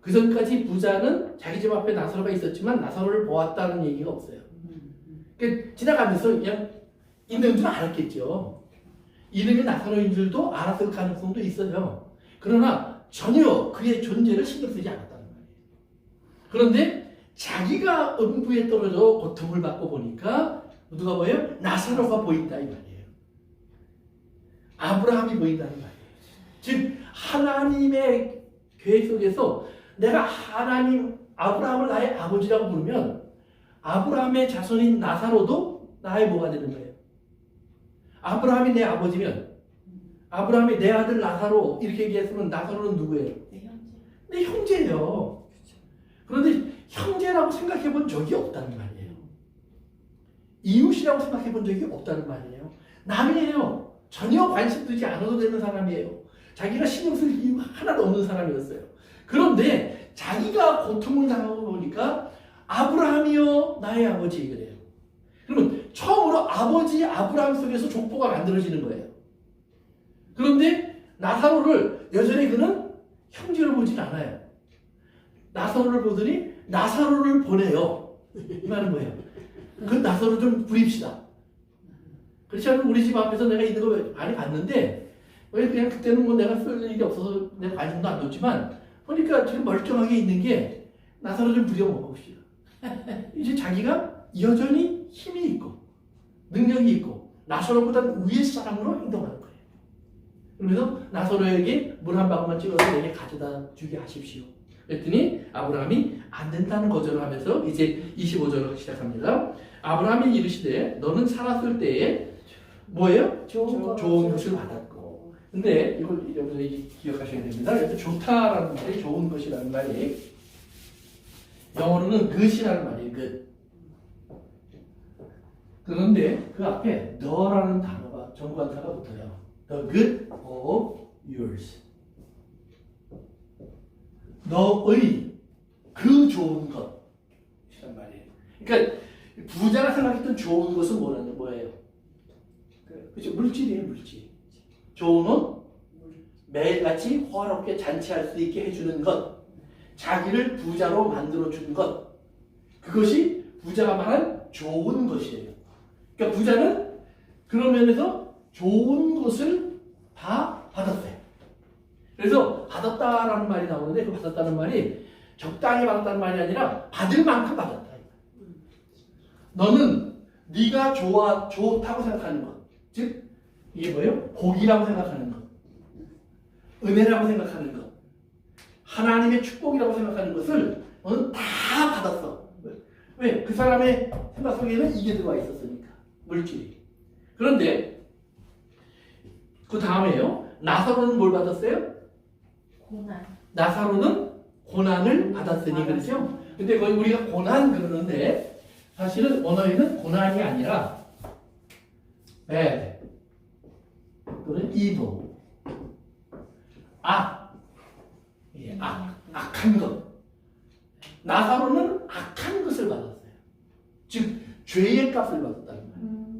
그 전까지 부자는 자기 집 앞에 나사로가 있었지만 나사로를 보았다는 얘기가 없어요. 그러니까 지나가면서 그냥 있는 줄 알았겠죠. 이름이 나사로인 줄도 알았을 가능성도 있어요. 그러나 전혀 그의 존재를 신경 쓰지 않았다는 말이에요. 그런데 자기가 음부에 떨어져 고통을 받고 보니까 누가 보여요? 나사로가 보인다 이 말이에요. 아브라함이 보인다는 말이에요. 즉 하나님의 계획 속에서 내가 아브라함을 나의 아버지라고 부르면 아브라함의 자손인 나사로도 나의 뭐가 되는 거예요? 아브라함이 내 아버지면 아브라함이 내 아들 나사로 이렇게 얘기했으면 나사로는 누구예요? 내 형제예요. 그런데 형제라고 생각해 본 적이 없다는 말이에요. 이웃이라고 생각해 본 적이 없다는 말이에요. 남이에요. 전혀 관심 두지 않아도 되는 사람이에요. 자기가 신경 쓸 이유가 하나도 없는 사람이었어요. 그런데 자기가 고통을 당하고 보니까 아브라함이요 나의 아버지 그래요. 그러면 처음으로 아버지 아브라함 속에서 족보가 만들어지는 거예요. 그런데 나사로를 여전히 그는 형제로 보진 않아요. 나사로를 보더니 나사로를 보내요. 이 말은 뭐예요? 그 나사로 좀 부립시다. 그렇지 않으면 우리 집 앞에서 내가 있는 거 많이 봤는데 왜 그냥 그때는 뭐 내가 쓸 일이 없어서 내가 관심도 안 뒀지만 보니까 지금 멀쩡하게 있는 게 나사로 좀 부려 먹읍시다. 이제 자기가 여전히 힘이 있고 능력이 있고 나사로보다는 위의 사람으로 행동하는 거예요. 그래서 나사로에게 물 한 방울만 찍어서 내게 가져다 주게 하십시오. 그랬더니 아브라함이 안 된다는 거절을 하면서 이제 25절을 시작합니다. 아브라함이 이르시되 너는 살았을 때에 뭐예요? 좋은 것을 받았고. 근데 이걸 여러분들이 기억하셔야 됩니다. 여기서 좋다라는 말이 좋은 것이라는 말이 영어로는 good이라는 말이에요. good. 그런데 그 앞에 너라는 단어가 정관사가 붙어요. The good of yours. 너의 그 좋은 것이란 말이에요. 그러니까 부자가 생각했던 좋은 것은 뭐예요? 그렇죠? 물질이에요, 물질. 좋은 옷, 매일같이 화롭게 잔치할 수 있게 해주는 것, 자기를 부자로 만들어준 것, 그것이 부자가 말한 좋은 것이에요. 그러니까 부자는 그런 면에서 좋은 것을 다 받았어요. 그래서 받았다라는 말이 나오는데 그 받았다는 말이 적당히 받았다는 말이 아니라 받을 만큼 받았다. 너는 네가 좋다고 생각하는 것, 즉 이게 뭐예요? 복이라고 생각하는 것, 은혜라고 생각하는 것, 하나님의 축복이라고 생각하는 것을 너는 다 받았어. 왜? 그 사람의 생각 속에는 이게 들어와 있었으니까. 물질이. 그런데 그 다음에요. 나사로는 뭘 받았어요? 고난. 나사로는 고난을 받았으니 그렇죠? 근데 거의 우리가 고난 그러는데 사실은 언어에는 고난이 아니라 bad 또는 evil, 악한 것. 나사로는 악한 것을 받았어요. 즉 죄의 값을 받았다는 말이에요.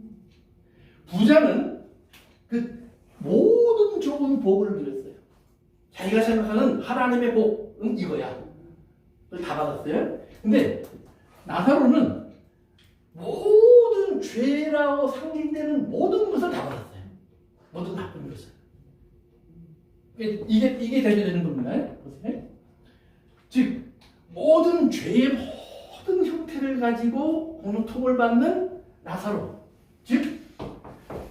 부자는 그 모든 좋은 복을 누렸어요. 자기가 생각하는 하나님의 복은 이거야. 그걸 다 받았어요. 근데 나사로는 모든 죄라고 상징되는 모든 것을 다 받았어요. 모든 나쁜 것을. 이게 대조되는 겁니다. 보세요. 즉 모든 죄의 모든 형태를 가지고 고통을 받는 나사로, 즉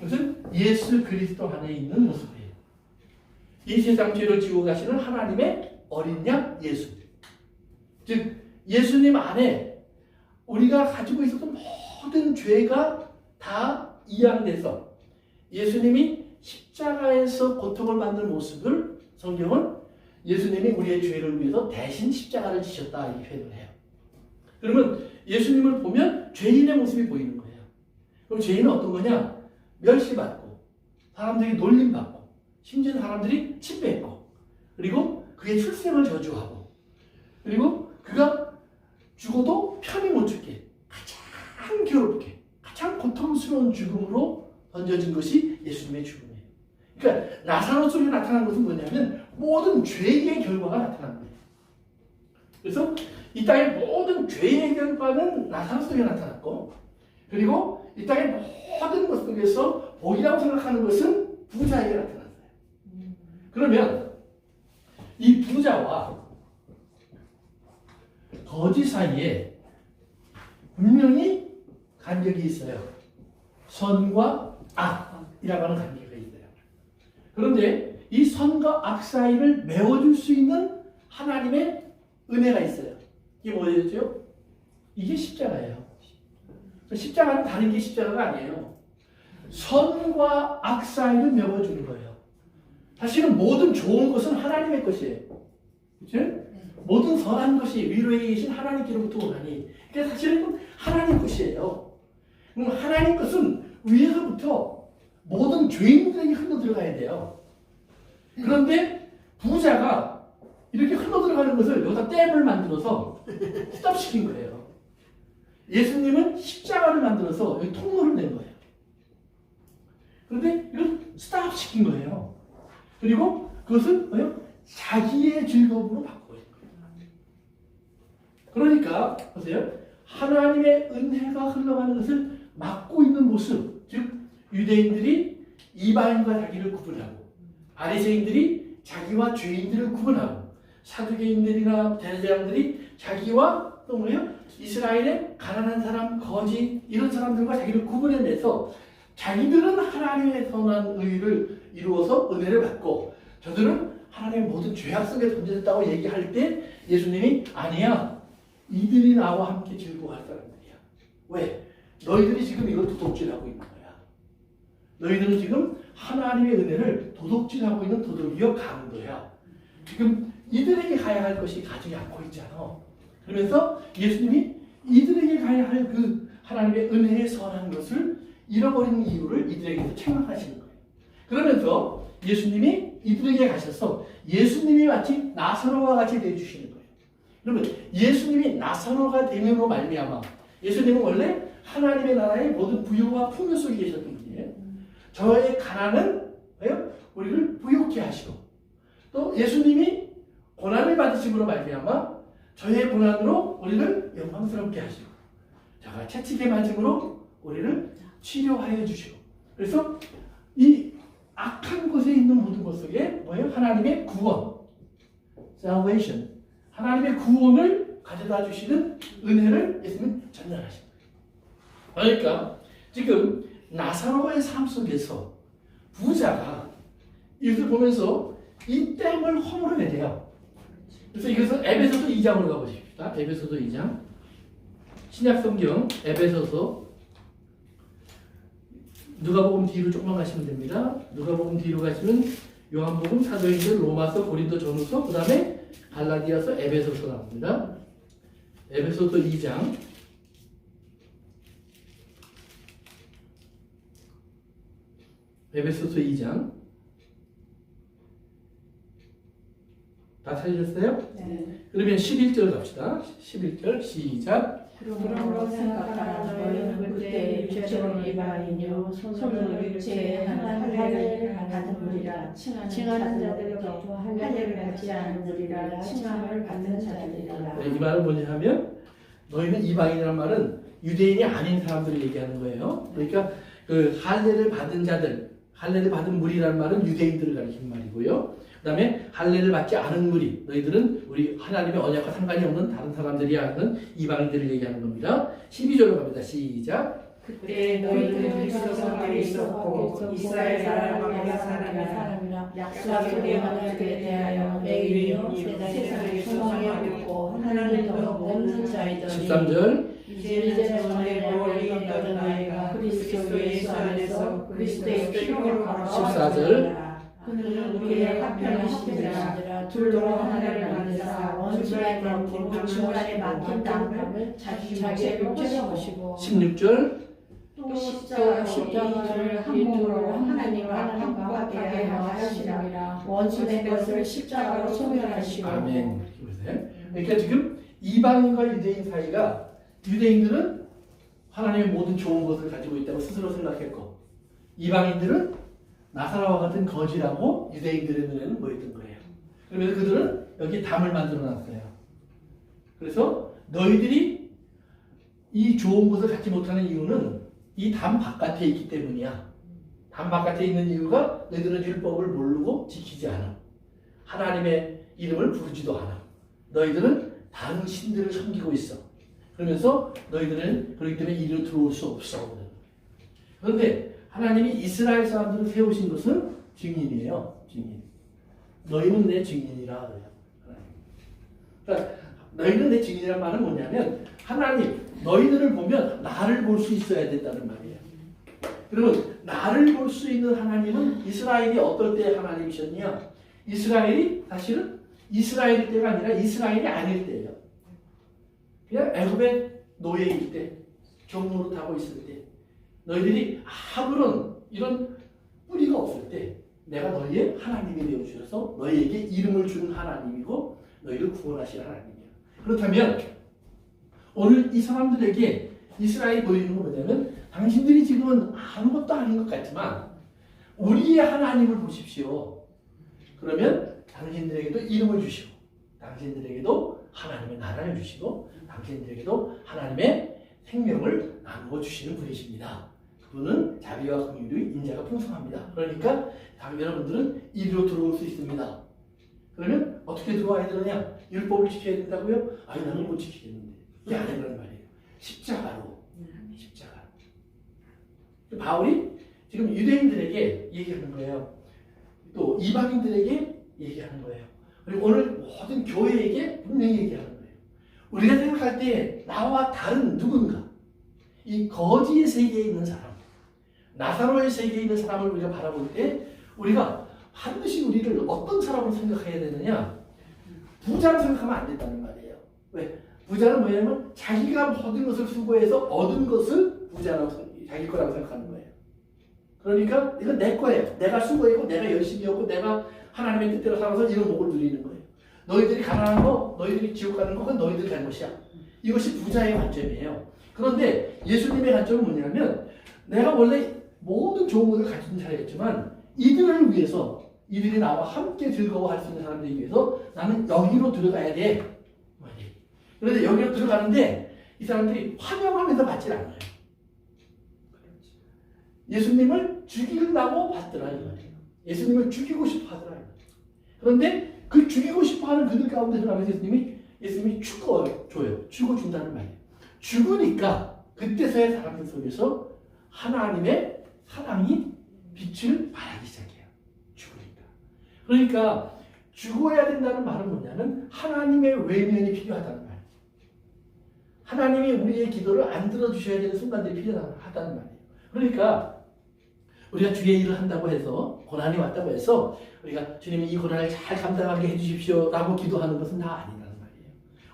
무슨 예수 그리스도 안에 있는 모습이에요. 이 세상 죄를 지고 가시는 하나님의 어린 양 예수, 즉 예수님 안에 우리가 가지고 있었던 모든 죄가 다 이양돼서 예수님이 십자가에서 고통을 받는 모습을 성경은 예수님이 우리의 죄를 위해서 대신 십자가를 지셨다 이렇게 표현을 해요. 그러면 예수님을 보면 죄인의 모습이 보이는 거예요. 그럼 죄인은 어떤 거냐? 멸시받고 사람들이 놀림받고 심지어 사람들이 침뱉고 그리고 그의 출생을 저주하고 그리고 그가 죽어도 편히 못 죽게 가장 괴롭게 가장 고통스러운 죽음으로 던져진 것이 예수님의 죽음이에요. 그러니까 나사로 속에 나타난 것은 뭐냐면 모든 죄의 결과가 나타난 거예요. 그래서 이 땅의 모든 죄의 결과는 나사로 속에 나타났고 그리고 이 땅의 모든 것 속에서 복이라고 생각하는 것은 부자에게 나타났어요. 그러면 이 부자와 거지 사이에 분명히 간격이 있어요. 선과 악이라고 하는 관계가 있어요. 그런데 이 선과 악 사이를 메워줄 수 있는 하나님의 은혜가 있어요. 이게 뭐였죠? 이게 십자가예요. 십자가는 다른 게 십자가가 아니에요. 선과 악 사이를 메워주는 거예요. 사실은 모든 좋은 것은 하나님의 것이에요. 그렇죠? 모든 선한 것이 위로에 계신 하나님께로부터 오나니 그러니까 사실은 하나님 것이에요. 그럼 하나님 것은 위에서부터 모든 죄인들에게 흘러 들어가야 돼요. 그런데 부자가 이렇게 흘러 들어가는 것을 여기다 댐을 만들어서 스톱시킨 거예요. 예수님은 십자가를 만들어서 여기 통로를 낸 거예요. 그런데 이걸 스톱시킨 거예요. 그리고 그것을 뭐예요? 자기의 즐거움으로 바꿔요. 그러니까 보세요. 하나님의 은혜가 흘러가는 것을 막고 있는 모습, 즉 유대인들이 이방인과 자기를 구분하고 바리새인들이 자기와 죄인들을 구분하고 사두개인들이나 대제사장들이 자기와 또 뭐예요? 이스라엘의 가난한 사람, 거지 이런 사람들과 자기를 구분해내서 자기들은 하나님의 선한 의를 이루어서 은혜를 받고 저들은 하나님의 모든 죄악 속에 던져졌다고 얘기할 때 예수님이 아니야. 이들이 나와 함께 즐거워할 사람들이야. 왜? 너희들이 지금 이걸 도둑질하고 있는 거야. 너희들은 지금 하나님의 은혜를 도둑질하고 있는 도둑이여 강도야. 지금 이들에게 가야 할 것이 가지 않고 있잖아. 그러면서 예수님이 이들에게 가야 할 그 하나님의 은혜의 선한 것을 잃어버리는 이유를 이들에게서 책망하시는 거예요. 그러면서 예수님이 이들에게 가셔서 예수님이 마치 나사로와 같이 되어주시는 거예요. 여러분, 예수님이 나사로가 됨으로 말미암아 예수님은 원래 하나님의 나라의 모든 부유와 풍요 속에 계셨던 분이에요. 저의 가난은 왜요? 우리를 부유케 하시고 또 예수님이 고난을 받으심으로 말미암아 저의 고난으로 우리를 영광스럽게 하시고 저가 채찍에 맞음으로 우리를 치료하여 주시고 그래서 이 악한 곳에 있는 모든 것 속에 뭐예요? 하나님의 구원, salvation, 하나님의 구원을 가져다 주시는 은혜를 예수님은 전달하신 거예요. 그러니까 지금 나사로의 삶 속에서 부자가 이것을 보면서 이 댐을 허물어내요. 그래서 이것은 에베소서 2장으로 가보십시다. 에베소서 2장. 신약성경 에베소서 누가복음 뒤로 조금만 가시면 됩니다. 누가복음 뒤로 가시면 요한복음, 사도행전, 로마서, 고린도 전후서, 그 다음에 갈라디아서, 에베소서 나옵니다. 에베소서 2장. 에베소서 2장. 다 찾으셨어요? 네. 그러면 11절 갑시다. 11절 시작. 그러므로 생각하라. 너희는 그때 육체로 이방인이요 손으로 육체한 할례를 받으리라. 칭하는 자들도 할례를 받지 않으리라. 칭함을 받는 자들이라. 네, 이 말은 뭐냐면 너희는 이방인이라는 말은 유대인이 아닌 사람들을 얘기하는 거예요. 그러니까 그 할례를 받은 자들, 할례를 받은 무리라는 말은 유대인들을 가리키는 말이고요. 그 다음에 할례를 받지 않은 무리, 너희들은 우리 하나님의 언약과 상관이 없는 다른 사람들이야 하는 이방인들을 얘기하는 겁니다. 12절로 갑니다. 시작. 그때 너희는 그리스도가 있었고 이스라엘 사람과 사람이라 약속의 언약에 대하여 매일이요 세상의 소망이 없고 하나님도 없는 자이더니 13절. 이제 너의 멀리 있던 너희가 그리스도 예수 안에서 그리스도의 피로 걸어서 14절. 그는 우리의 화평이시니라 둘로 하나를 만드사 원수의 넘기고 중간에 막힌 땅을 자기 육체로 찢어보시고 16절. 또 십자가를 한 몸으로 하나님과 함께 하시리라. 원수된 것을 십자가로 소멸하시고. 아멘. 그러니까 지금 이방인과 유대인 사이가 유대인들은 하나님의 모든 좋은 것을 가지고 있다고 스스로 생각했고 이방인들은 나사로와 같은 거지라고 유대인들의 눈에는 보였던 거예요. 그러면서 그들은 여기 담을 만들어 놨어요. 그래서 너희들이 이 좋은 것을 갖지 못하는 이유는 이 담 바깥에 있기 때문이야. 담 바깥에 있는 이유가 너희들은 율법을 모르고 지키지 않아. 하나님의 이름을 부르지도 않아. 너희들은 다른 신들을 섬기고 있어. 그러면서 너희들은 그렇기 때문에 이리로 들어올 수 없어. 그런데 하나님이 이스라엘 사람들을 세우신 것은 증인이에요. 증인. 너희는 내 증인이라 그래요. 그러니까 너희는 내 증인이란 말은 뭐냐면 하나님 너희들을 보면 나를 볼 수 있어야 된다는 말이에요. 그러면 나를 볼 수 있는 하나님은 이스라엘이 어떨 때의 하나님이셨냐? 이스라엘이 사실은 이스라엘 때가 아니라 이스라엘이 아닐 때예요. 그냥 애굽의 노예일 때, 종노릇 하고 있을 때, 너희들이 아무런 이런 뿌리가 없을 때 내가 너희의 하나님이 되어주셔서 너희에게 이름을 주는 하나님이고 너희를 구원하실 하나님이에요. 그렇다면 오늘 이 사람들에게 이스라엘이 보이는 건 뭐냐면 당신들이 지금은 아무것도 아닌 것 같지만 우리의 하나님을 보십시오. 그러면 당신들에게도 이름을 주시고 당신들에게도 하나님의 나라를 주시고 당신들에게도 하나님의 생명을 나누어 주시는 분이십니다. 그분은 자비와 긍휼이 인자가 풍성합니다. 그러니까 여러분들은 이리로 들어올 수 있습니다. 그러면 어떻게 들어와야 되느냐? 율법을 지켜야 된다고요? 아니 나는 못 지키겠는데. 이게 아니란 말이에요. 십자가로. 십자가. 바울이 지금 유대인들에게 얘기하는 거예요. 또 이방인들에게 얘기하는 거예요. 그리고 오늘 모든 교회에게 분명히 얘기하는 거예요. 우리가 생각할 때 나와 다른 누군가, 이 거지의 세계에 있는 사람, 나사로의 세계에 있는 사람을 우리가 바라볼 때 우리가 반드시 우리를 어떤 사람으로 생각해야 되느냐? 부자로 생각하면 안 된다는 말이에요. 왜? 부자는 뭐냐면 자기가 모든 것을 수고해서 얻은 것을 부자라고 자기 거라고 생각하는 거예요. 그러니까 이건 내 거예요. 내가 수고했고 내가 열심히 했고 내가 하나님의 뜻대로 살아서 이런 복을 누리는 거예요. 너희들이 가난한 거, 너희들이 지옥 가는 거, 그건 너희들이 잘못이야. 이것이 부자의 관점이에요. 그런데 예수님의 관점은 뭐냐면 내가 원래 모든 좋은 것을 가진 자였지만 이들을 위해서, 이들이 나와 함께 즐거워할 수 있는 사람들을 위해서 나는 여기로 들어가야 돼. 그런데 여기로 들어가는데 이 사람들이 환영하면서 받질 않아요. 예수님을 죽이려고 받더라 이 말이에요. 예수님을 죽이고 싶어 하더라 이 말이에요. 그런데 그 죽이고 싶어 하는 그들 가운데 들어가면서 예수님이 죽어줘요. 죽어준다는 말이에요. 죽으니까 그때서야 사람들 속에서 하나님의 사랑이 빛을 발하기 시작해요. 죽으니까. 그러니까 죽어야 된다는 말은 뭐냐면 하나님의 외면이 필요하다는 말이에요. 하나님이 우리의 기도를 안 들어주셔야 되는 순간들이 필요하다는 말이에요. 그러니까 우리가 주의 일을 한다고 해서 고난이 왔다고 해서 우리가 주님이 이 고난을 잘 감당하게 해주십시오 라고 기도하는 것은 다 아니라는 말이에요.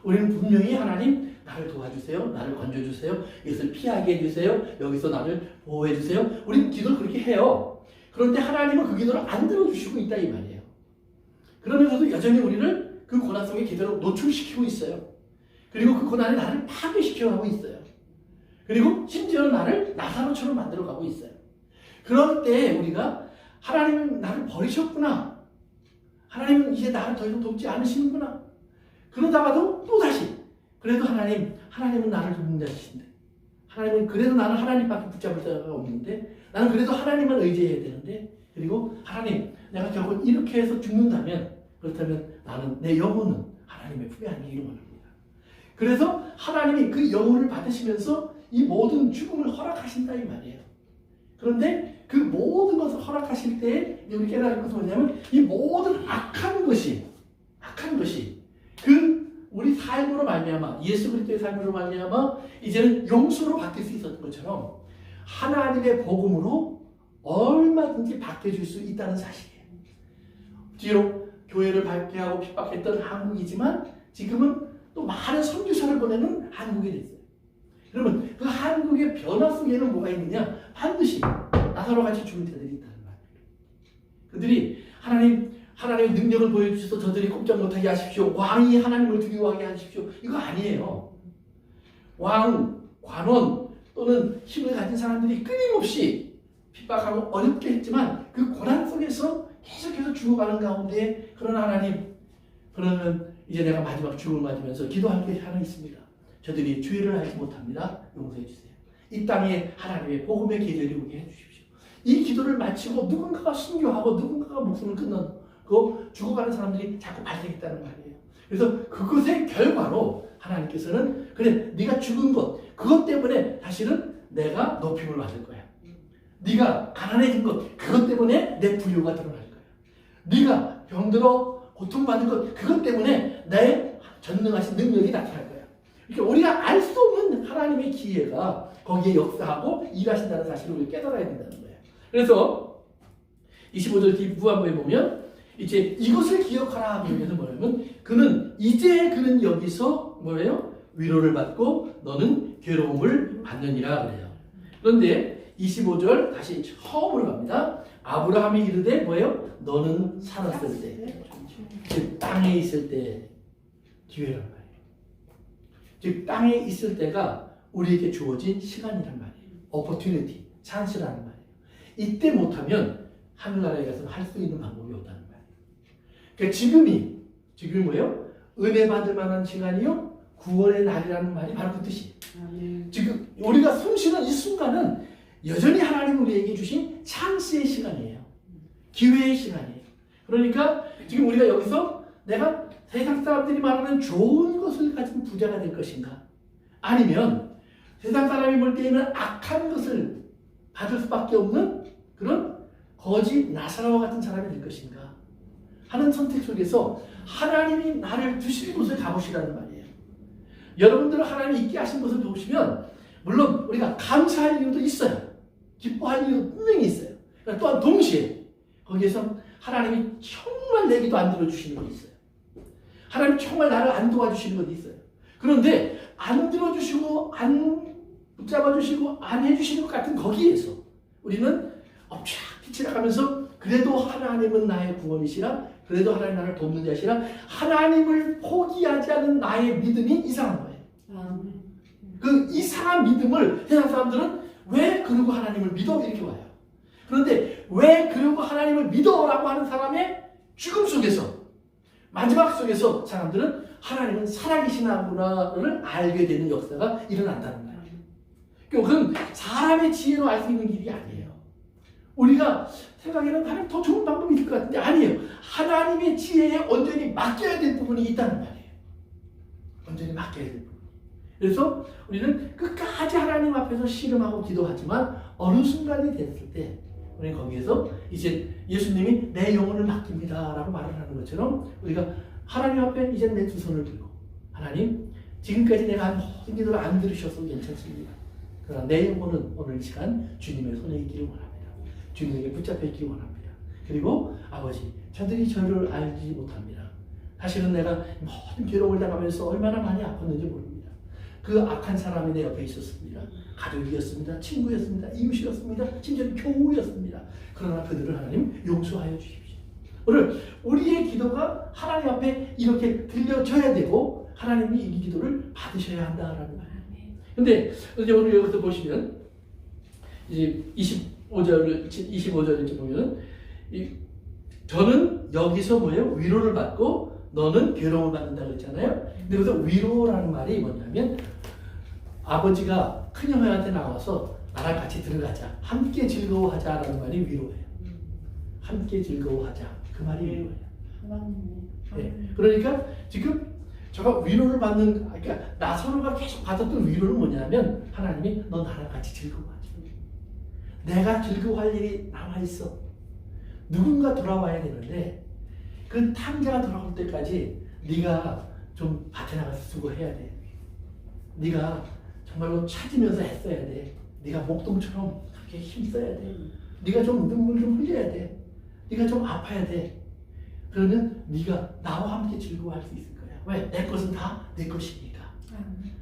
우리는 분명히 하나님 나를 도와주세요. 나를 건져주세요. 이것을 피하게 해주세요. 여기서 나를 보호해주세요. 우리는 기도를 그렇게 해요. 그런데 하나님은 그 기도를 안 들어주시고 있다 이 말이에요. 그러면서도 여전히 우리를 그 고난 속에 계속 노출시키고 있어요. 그리고 그 고난이 나를 파괴시켜가고 있어요. 그리고 심지어 나를 나사로처럼 만들어가고 있어요. 그럴 때 우리가 하나님은 나를 버리셨구나. 하나님은 이제 나를 더 이상 돕지 않으시는구나. 그러다가도 또다시 그래도 하나님은 나를 돕는 자신데 하나님은 그래도 나는 하나님밖에 붙잡을 자가 없는데 나는 그래도 하나님만 의지해야 되는데 그리고 하나님 내가 결국 이렇게 해서 죽는다면 그렇다면 나는 내 영혼은 하나님의 품에 안기기를 원합니다. 그래서 하나님이 그 영혼을 받으시면서 이 모든 죽음을 허락하신다 이 말이에요. 그런데 그 모든 것을 허락하실 때 우리 깨달을 것은 뭐냐면 이 모든 악한 것이 그 우리 삶으로 말미암아 예수 그리스도의 삶으로 말미암아 이제는 용서로 바뀔 수 있었던 것처럼 하나님의 복음으로 얼마든지 바뀌어질 수 있다는 사실이에요. 뒤로 교회를 발표하고 핍박했던 한국이지만 지금은 또 많은 선교사를 보내는 한국이 됐어요. 그러면 그 한국의 변화 속에는 뭐가 있느냐? 반드시 나사로 같이 죽은 자들이 있다는 말이에요. 그들이 하나님의 능력을 보여주셔서 저들이 꼼짝 못하게 하십시오. 왕이 하나님을 두려워하게 하십시오. 이거 아니에요. 왕, 관원 또는 힘을 가진 사람들이 끊임없이 핍박하고 어렵게 했지만 그 고난 속에서 계속해서 죽어가는 가운데 그런 하나님, 그러면 이제 내가 마지막 죽음을 맞으면서 기도할 게 하나 있습니다. 저들이 죄를 알지 못합니다. 용서해 주세요. 이 땅에 하나님의 복음의 계절이 오게 해주십시오. 이 기도를 마치고 누군가가 순교하고 누군가가 목숨을 끊고 죽어가는 사람들이 자꾸 발생했다는 말이에요. 그래서 그것의 결과로 하나님께서는 그래 네가 죽은 것 그것 때문에 사실은 내가 높임을 받을 거야. 네가 가난해진 것 그것 때문에 내 부요가 드러날 거야. 네가 병들어 고통받는 것 그것 때문에 내 전능하신 능력이 나타날 거야. 그러니까 우리가 알 수 없는 하나님의 기회가 거기에 역사하고 일하신다는 사실을 우리가 깨달아야 된다는 거예요. 그래서 25절 뒤 후반부에 보면 이제 이것을 기억하라 하면서 뭐냐면 그는 여기서 뭐예요? 위로를 받고 너는 괴로움을 받느니라 그래요. 그런데 25절 다시 처음으로 갑니다. 아브라함이 이르되 뭐예요? 너는 살았을 때, 즉 땅에 있을 때 기회란 말이에요. 즉 땅에 있을 때가 우리에게 주어진 시간이란 말이에요. opportunity, 찬스라는 말이에요. 이때 못하면 하늘나라에 가서 할 수 있는 방법이 없다는 말이에요. 그러니까 지금이 뭐예요? 은혜 받을 만한 시간이요? 구원의 날이라는 말이 바로 그 뜻이에요. 지금 우리가 숨쉬는 이 순간은 여전히 하나님 우리에게 주신 찬스의 시간이에요. 기회의 시간이에요. 그러니까 지금 우리가 여기서 내가 세상 사람들이 말하는 좋은 것을 가진 부자가 될 것인가? 아니면 세상 사람이 볼 때에는 악한 것을 받을 수밖에 없는 그런 거지 나사로와 같은 사람이 될 것인가? 하는 선택 속에서 하나님이 나를 두신 곳을 가보시라는 말이에요. 여러분들은 하나님이 있게 하신 것을 보시면 물론 우리가 감사할 이유도 있어요. 기뻐할 이유도 분명히 있어요. 그러나 또한 동시에 거기에서 하나님이 정말 내 기도 안 들어주시는 것이 있어요. 하나님이 정말 나를 안 도와주시는 것이 있어요. 그런데 안 들어주시고 안 붙잡아주시고 안 해주시는 것 같은 거기에서 우리는 엎치락뒤 치락하면서 그래도 하나님은 나의 구원이시라, 그래도 하나님 나를 돕는 자시라, 하나님을 포기하지 않는 나의 믿음이 이상한 거예요. 그 이상한 믿음을 세상 사람들은 왜 그러고 하나님을 믿어? 이렇게 와요. 그런데 왜 그러고 하나님을 믿어라고 하는 사람의 죽음 속에서, 마지막 속에서 사람들은 하나님은 살아계시나구나를 알게 되는 역사가 일어난다는 거예요. 그건 사람의 지혜로 알 수 있는 길이 아니에요. 우리가 생각에는 하나님 더 좋은 방법이 있을 것 같은데 아니에요. 하나님의 지혜에 온전히 맡겨야 될 부분이 있다는 말이에요. 온전히 맡겨야 될 부분. 그래서 우리는 끝까지 하나님 앞에서 씨름하고 기도하지만 어느 순간이 됐을 때 우리는 거기에서 이제 예수님이 내 영혼을 맡깁니다 라고 말을 하는 것처럼 우리가 하나님 앞에 이제 내 두 손을 들고 하나님 지금까지 내가 한 모든 기도를 안 들으셔서 괜찮습니다. 그러나 내 영혼은 오늘 이 시간 주님의 손에 있기를 원합니다. 주님에게 붙잡혀 있기를 원합니다. 그리고 아버지 저들이 저를 알지 못합니다. 사실은 내가 모든 괴로움을 당하면서 얼마나 많이 아팠는지 모릅니다. 그 악한 사람이 내 옆에 있었습니다. 가족이었습니다. 친구였습니다. 이웃이었습니다. 심지어 교우였습니다. 그러나 그들을 하나님 용서하여 주십시오. 오늘 우리의 기도가 하나님 앞에 이렇게 들려져야 되고 하나님이 이 기도를 받으셔야 한다라는 말이에요. 근데 오늘 여기서 보시면 이제 25절을 이렇게 보면 저는 여기서 뭐예요? 위로를 받고 너는 괴로움을 받는다고 했잖아요. 근데 그래서 위로라는 말이 뭐냐면 아버지가 큰형한테 나와서 나랑 같이 들어가자. 함께 즐거워하자라는 말이 위로예요. 함께 즐거워하자. 그 말이 위로예요. 네. 그러니까 지금 제가 위로를 받는, 그러니까 나사로가 계속 받았던 위로는 뭐냐면 하나님이 너 나랑 같이 즐거워하자. 내가 즐거워할 일이 남아있어. 누군가 돌아와야 되는데 그 탕자가 돌아올 때까지 네가 좀 밭에 나가서 수고해야 돼. 네가 정말로 찾으면서 애써야 돼. 네가 목동처럼 그렇게 힘써야 돼. 네가 좀 눈물 좀 흘려야 돼. 네가 좀 아파야 돼. 그러면 네가 나와 함께 즐거워할 수 있을 거야. 왜? 내 것은 다 내 것이니까.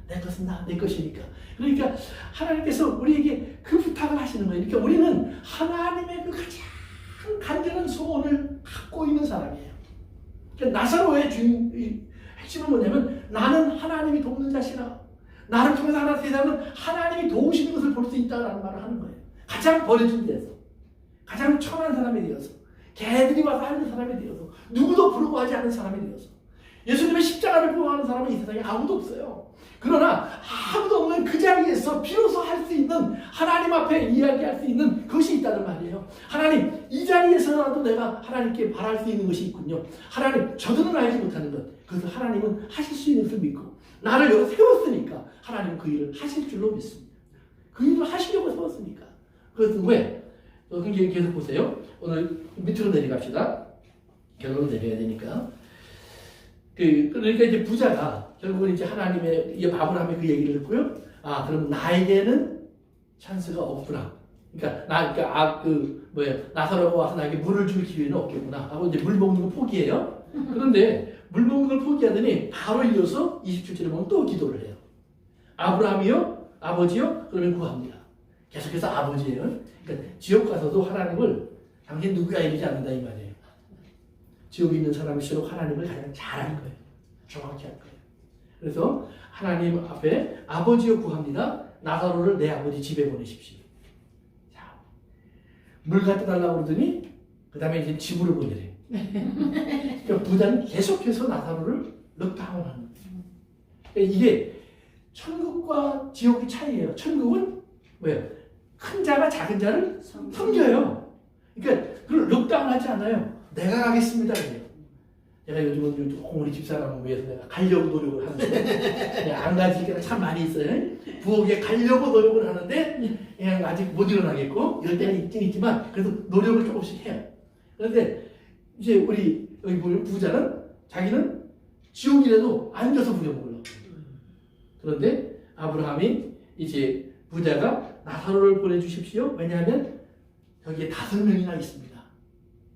내 것은 다 내 것이니까. 그러니까 하나님께서 우리에게 그 부탁을 하시는 거예요. 그러니까 우리는 하나님의 그 가장 간절한 소원을 갖고 있는 사람이에요. 그러니까 나사로의 핵심은 뭐냐면 나는 하나님이 돕는 자시라. 나를 통해서 하나 세상은 하나님이 도우시는 것을 볼 수 있다는 말을 하는 거예요. 가장 버려진 데서, 가장 천한 사람이 되어서, 개들이 와서 하는 사람이 되어서, 누구도 부러워하지 않는 사람이 되어서, 예수님의 십자가를 부러워하는 사람은 이 세상에 아무도 없어요. 그러나 아무도 없는 그 자리에서 비로소 할 수 있는, 하나님 앞에 이야기할 수 있는 것이 있다는 말이에요. 하나님, 이 자리에서라도 내가 하나님께 바랄 수 있는 것이 있군요. 하나님, 저들은 알지 못하는 것, 그것을 하나님은 하실 수 있는 것을 믿고 나를 여기 세웠으니까 하나님 그 일을 하실 줄로 믿습니다. 그 일을 하시려고 세웠으니까. 그것은 왜? 굉장히 계속 보세요. 오늘 밑으로 내려갑시다. 결론을 내려야 되니까. 그러니까 이제 부자가 결국은 이제 하나님의 아브라함의 그 얘기를 듣고요. 아, 그럼 나에게는 찬스가 없구나. 그러니까 나사로가 와서 나에게 물을 줄 기회는 없겠구나 하고 이제 물 먹는 거 포기해요. 그런데 물 먹는 걸 포기하더니 바로 이어서 27절에 보면 또 기도를 해요. 아브라함이요, 아버지요, 그러면 구합니다. 계속해서 아버지예요. 그러니까 지옥 가서도 하나님을 당신 누구야 이러지 않는다 이 말이에요. 지옥에 있는 사람일수록 하나님을 가장 잘하는 거예요. 정확히 할 거예요. 그래서 하나님 앞에 아버지여 구합니다. 나사로를 내 아버지 집에 보내십시오. 자, 물 갖다 달라고 그러더니 그 다음에 이제 집으로 보내래요. 그러니까 부자는 계속해서 나사로를 넉다운하는 거예요. 그러니까 이게 천국과 지옥의 차이예요. 천국은 뭐예요? 큰 자가 작은 자를 섬겨요. 그러니까 그걸 넉다운하지 않아요. 내가 가겠습니다. 그래요. 제가 요즘은 조금 우리 집사람을 위해서 내가 가려고 노력을 하는데 그냥 안 가지기가 참 많이 있어요. 부엌에 가려고 노력을 하는데 그냥 아직 못 일어나겠고 이럴 때가 있긴 있지만 그래도 노력을 조금씩 해요. 그런데 이제 우리 여기 보면 부자는 자기는 지옥이라도 앉아서 부려먹으려고. 그런데 아브라함이 이제 부자가 나사로를 보내주십시오. 왜냐하면 여기에 5명이나 있습니다.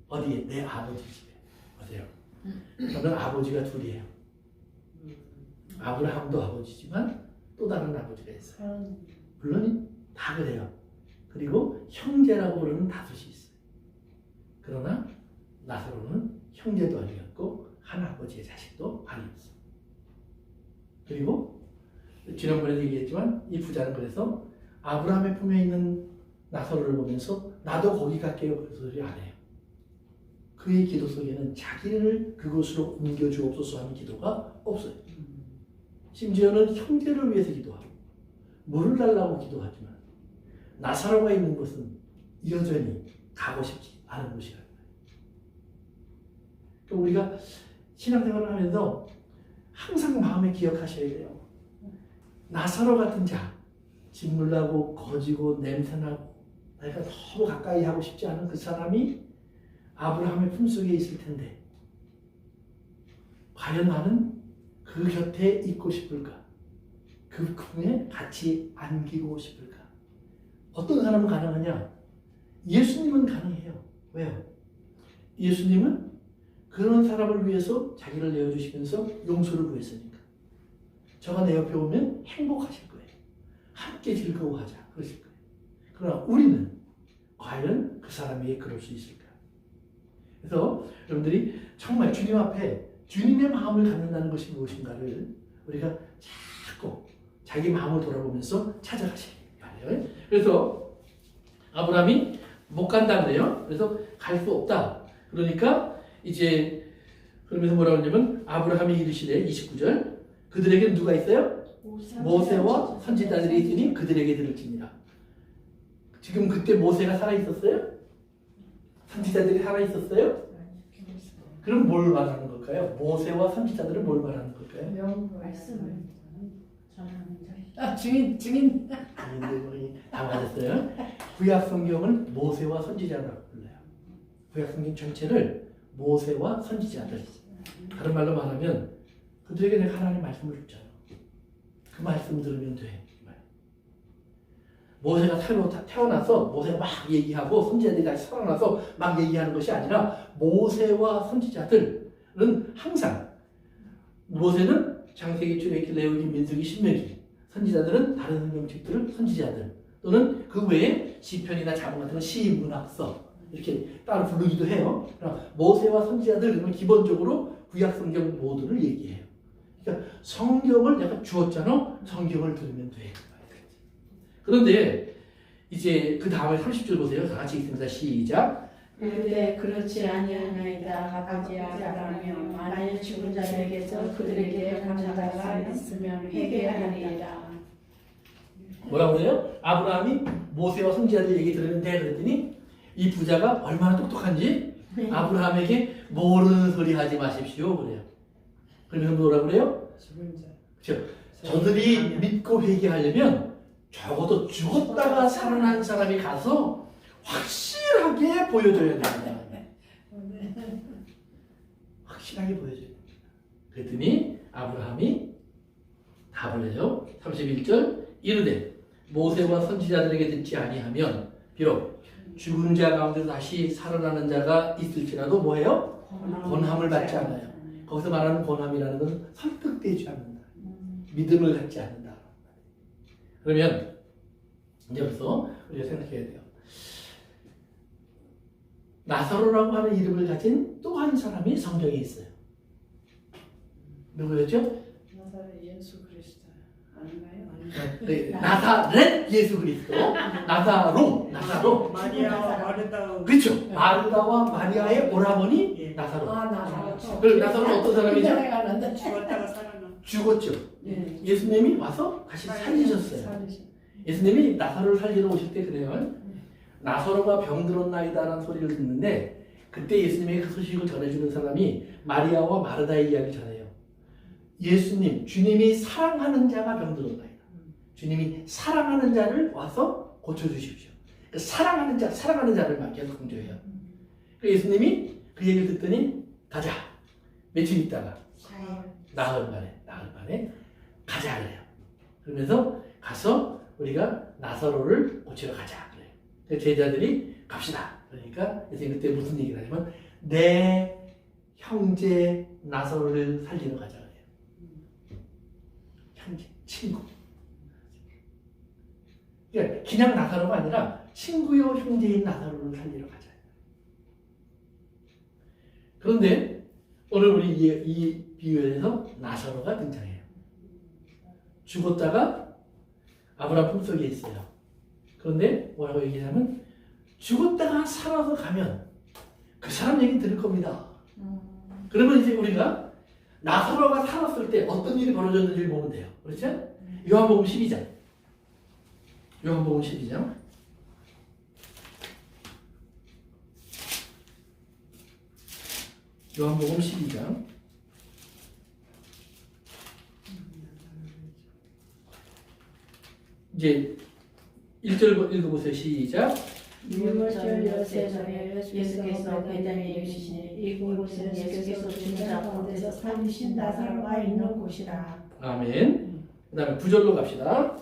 어디에? 내 아버지 집에. 보세요. 저는 아버지가 둘이에요. 아브라함도 아버지지만 또 다른 아버지가 있어요. 물론 다 그래요. 그리고 형제라고 부르는 5이 있어요. 그러나 나사로는 형제도 아니었고 한 아버지의 자식도 아니었어요. 그리고 지난번에도 얘기했지만 이 부자는 그래서 아브라함의 품에 있는 나사로를 보면서 나도 거기 갈게요. 그 소리 안 해요. 그의 기도 속에는 자기를 그곳으로 옮겨주옵소서 하는 기도가 없어요. 심지어는 형제를 위해서 기도하고 물을 달라고 기도하지만 나사로가 있는 곳은 여전히 가고 싶지 않은 곳이라는 거예요. 그러니까 우리가 신앙생활을 하면서 항상 마음에 기억하셔야 돼요. 나사로 같은 자, 짓물나고 거지고 냄새나고 내가 너무 가까이 하고 싶지 않은 그 사람이 아브라함의 품속에 있을 텐데 과연 나는 그 곁에 있고 싶을까? 그 품에 같이 안기고 싶을까? 어떤 사람은 가능하냐? 예수님은 가능해요. 왜요? 예수님은 그런 사람을 위해서 자기를 내어주시면서 용서를 구했으니까. 저가 내 옆에 오면 행복하실 거예요. 함께 즐거워하자. 그러실 거예요. 그러나 우리는 과연 그 사람에게 그럴 수 있을까? 그래서 여러분들이 정말 주님 앞에 주님의 마음을 갖는다는 것이 무엇인가를 우리가 자꾸 자기 마음을 돌아보면서 찾아가시기 바래요. 그래서 아브라함이 못 간다 그래요. 그래서 갈 수 없다. 그러니까 이제 그러면서 뭐라고 하냐면 아브라함이 이르시되 29절 그들에게 누가 있어요? 모세와 선지자들이 있으니 그들에게 들을지니라. 지금 그때 모세가 살아있었어요? 선지자들이 살아있었어요? 그럼 뭘 말하는 걸까요? 모세와 선지자들은 뭘 말하는 걸까요? 말씀을 전하는 자. 증인. 주인들이 다 맞았어요. 구약 성경은 모세와 선지자라고 불러요. 구약 성경 전체를 모세와 선지자들. 다른 말로 말하면 그들에게 내가 하나님의 말씀을 줬잖아. 그 말씀 들으면 돼. 모세가 태어나서 모세가 막 얘기하고 선지자들이 다시 살아나서 막 얘기하는 것이 아니라 모세와 선지자들은 항상 모세는 창세기, 출애굽기, 레위기, 민수기, 신명기 선지자들은 다른 성경책들을 선지자들 또는 그 외에 시편이나 자문 같은 건 시문학서 이렇게 따로 부르기도 해요. 그러니까 모세와 선지자들은 기본적으로 구약 성경 모두를 얘기해요. 그러니까 성경을 내가 주었잖아. 성경을 들으면 돼. 그런데 이제 그 다음에 30절 보세요. 다 같이 읽습니다. 시작. 그런데 그렇지 아니하나이다. 아버지 아브라함이여 만일 죽은 자들에게서 그들에게 감사가 있으면 회개하리이다. 뭐라고 그래요? 아브라함이 모세와 선지자들 얘기 들으면 돼 그랬더니 이 부자가 얼마나 똑똑한지 아브라함에게 모르는 소리 하지 마십시오 그래요. 그러면서 뭐라고 그래요? 그렇죠. 저들이 믿고 회개하려면 적어도 죽었다가 살아난 사람이 가서 확실하게 보여줘야 됩니다. 확실하게 보여줘야 됩니다. 그랬더니 아브라함이 답을 해요. 31절 이르되 모세와 선지자들에게 듣지 아니하면 비록 죽은 자 가운데서 다시 살아나는 자가 있을지라도 뭐예요? 권함을 받지 않아요. 거기서 말하는 권함이라는 건 설득되지 않는다. 믿음을 갖지 않는다. 그러면 이제 벌써 우리가 생각해야 돼요. 나사로라고 하는 이름을 가진 또 한 사람이 성경에 있어요. 누구였죠? 나사렛 예수 그리스도 아닌가요? 네, 나사렛 예수 그리스도. 나사로. 마리아와 마르다. 그렇죠. 마르다와 마리아의 오라버니 나사로. 나사로. 그럼 나사로는 어떤 사람이죠? 죽었다가 살아나. 죽었죠. 예수님이 와서 다시 살리셨어요. 예수님이 나사로를 살리러 오실 때 그래요. 나사로가 병들었나이다라는 소리를 듣는데 그때 예수님의 그 소식을 전해주는 사람이 마리아와 마르다의 이야기를 전해요. 예수님, 주님이 사랑하는 자가 병들었나이다. 주님이 사랑하는 자를 와서 고쳐주십시오. 그 사랑하는 자를 막 계속 강조해요. 그 예수님이 그 얘기를 듣더니 가자. 며칠 있다가 나흘 만에 가자 그래요. 그러면서 가서 우리가 나사로를 고치러 가자 그래요. 그래서 제자들이 갑시다. 그러니까 예수님 그때 무슨 얘기를 하냐면 내 형제 나사로를 살리러 가자 그래요. 형제, 친구. 그러니까 그냥 나사로가 아니라 친구요 형제인 나사로를 살리러 가자. 그런데 오늘 우리 이 비유에서 나사로가 등장해요. 죽었다가 아브라함 품속에 있어요. 그런데 뭐라고 얘기하냐면 죽었다가 살아서 가면 그 사람 얘기 들을 겁니다. 그러면 이제 우리가 나사로가 살았을 때 어떤 일이 벌어졌는지를 보면 돼요. 그렇죠? 요한복음 12장. 요한복음 12장. 요한복음 12장. 이제 1절 읽어보세요. 시작. 유월절 엿새절에 예수께서 베다니에 계시니 이곳은 예수께서 죽은 자 가운데서 살리신 나사로가 있는 곳이라. 아멘. 그 다음에 9절로 갑시다.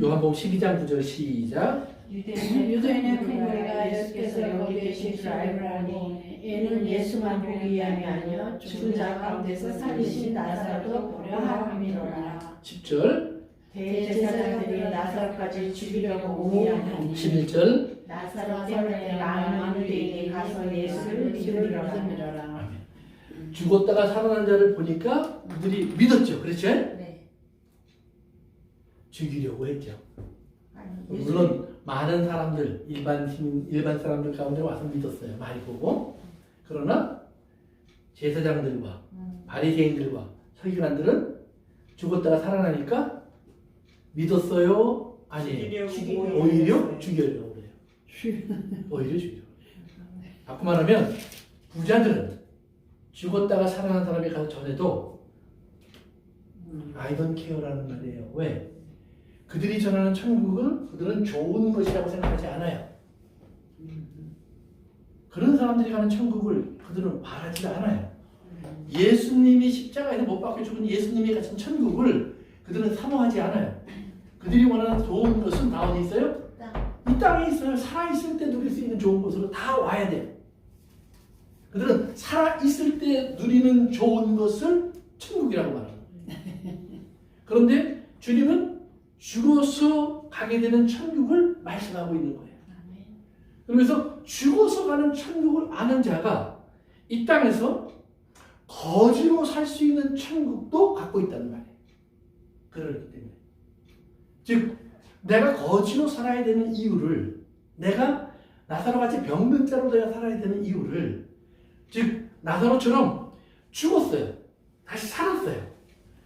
요한복음 12장 9절 시작. 유대인의 큰 무리가 예수께서 여기 계신 줄 알고 하니 이는 예수만 보기 위함이 아니요 죽은 자 가운데서 살리신 나사로도 보려 함이로라. 10절. 대제사장들이 나사로까지 죽이려고 오미하니 11절. 나사로 때문에 많은 유대인이 가서 예수를 믿으리라. 아멘. 죽었다가 살아난 자를 보니까 그들이 믿었죠. 그렇죠? 네. 죽이려고 했죠. 물론 많은 사람들, 일반 사람들 가운데 와서 믿었어요. 많이 보고. 그러나 제사장들과 바리새인들과 서기관들은 죽었다가 살아나니까 믿었어요? 아니에요. 오히려 죽이려고 그래요. 오히려 죽이려고 그래요. 바꿔 말하면 부자들은 죽었다가 살아난 사람이 가서 전해도 I don't care라는 말이에요. 왜? 그들이 전하는 천국은 그들은 좋은 것이라고 생각하지 않아요. 그런 사람들이 가는 천국을 그들은 바라지 않아요. 예수님이 십자가에서 못 박혀 죽은 예수님이 가신 천국을 그들은 사모하지 않아요. 그들이 원하는 좋은 것은 다 어디 있어요? 이 땅에 있어요. 살아있을 때 누릴 수 있는 좋은 것으로 다 와야 돼요. 그들은 살아있을 때 누리는 좋은 것을 천국이라고 말합니다. 그런데 주님은 죽어서 가게 되는 천국을 말씀하고 있는 거예요. 그러면서 죽어서 가는 천국을 아는 자가 이 땅에서 거지로 살 수 있는 천국도 갖고 있다는 말이에요. 그렇기 때문에. 즉 내가 거지로 살아야 되는 이유를, 내가 나사로같이 병든 자로 내가 살아야 되는 이유를, 즉 나사로처럼 죽었어요. 다시 살았어요.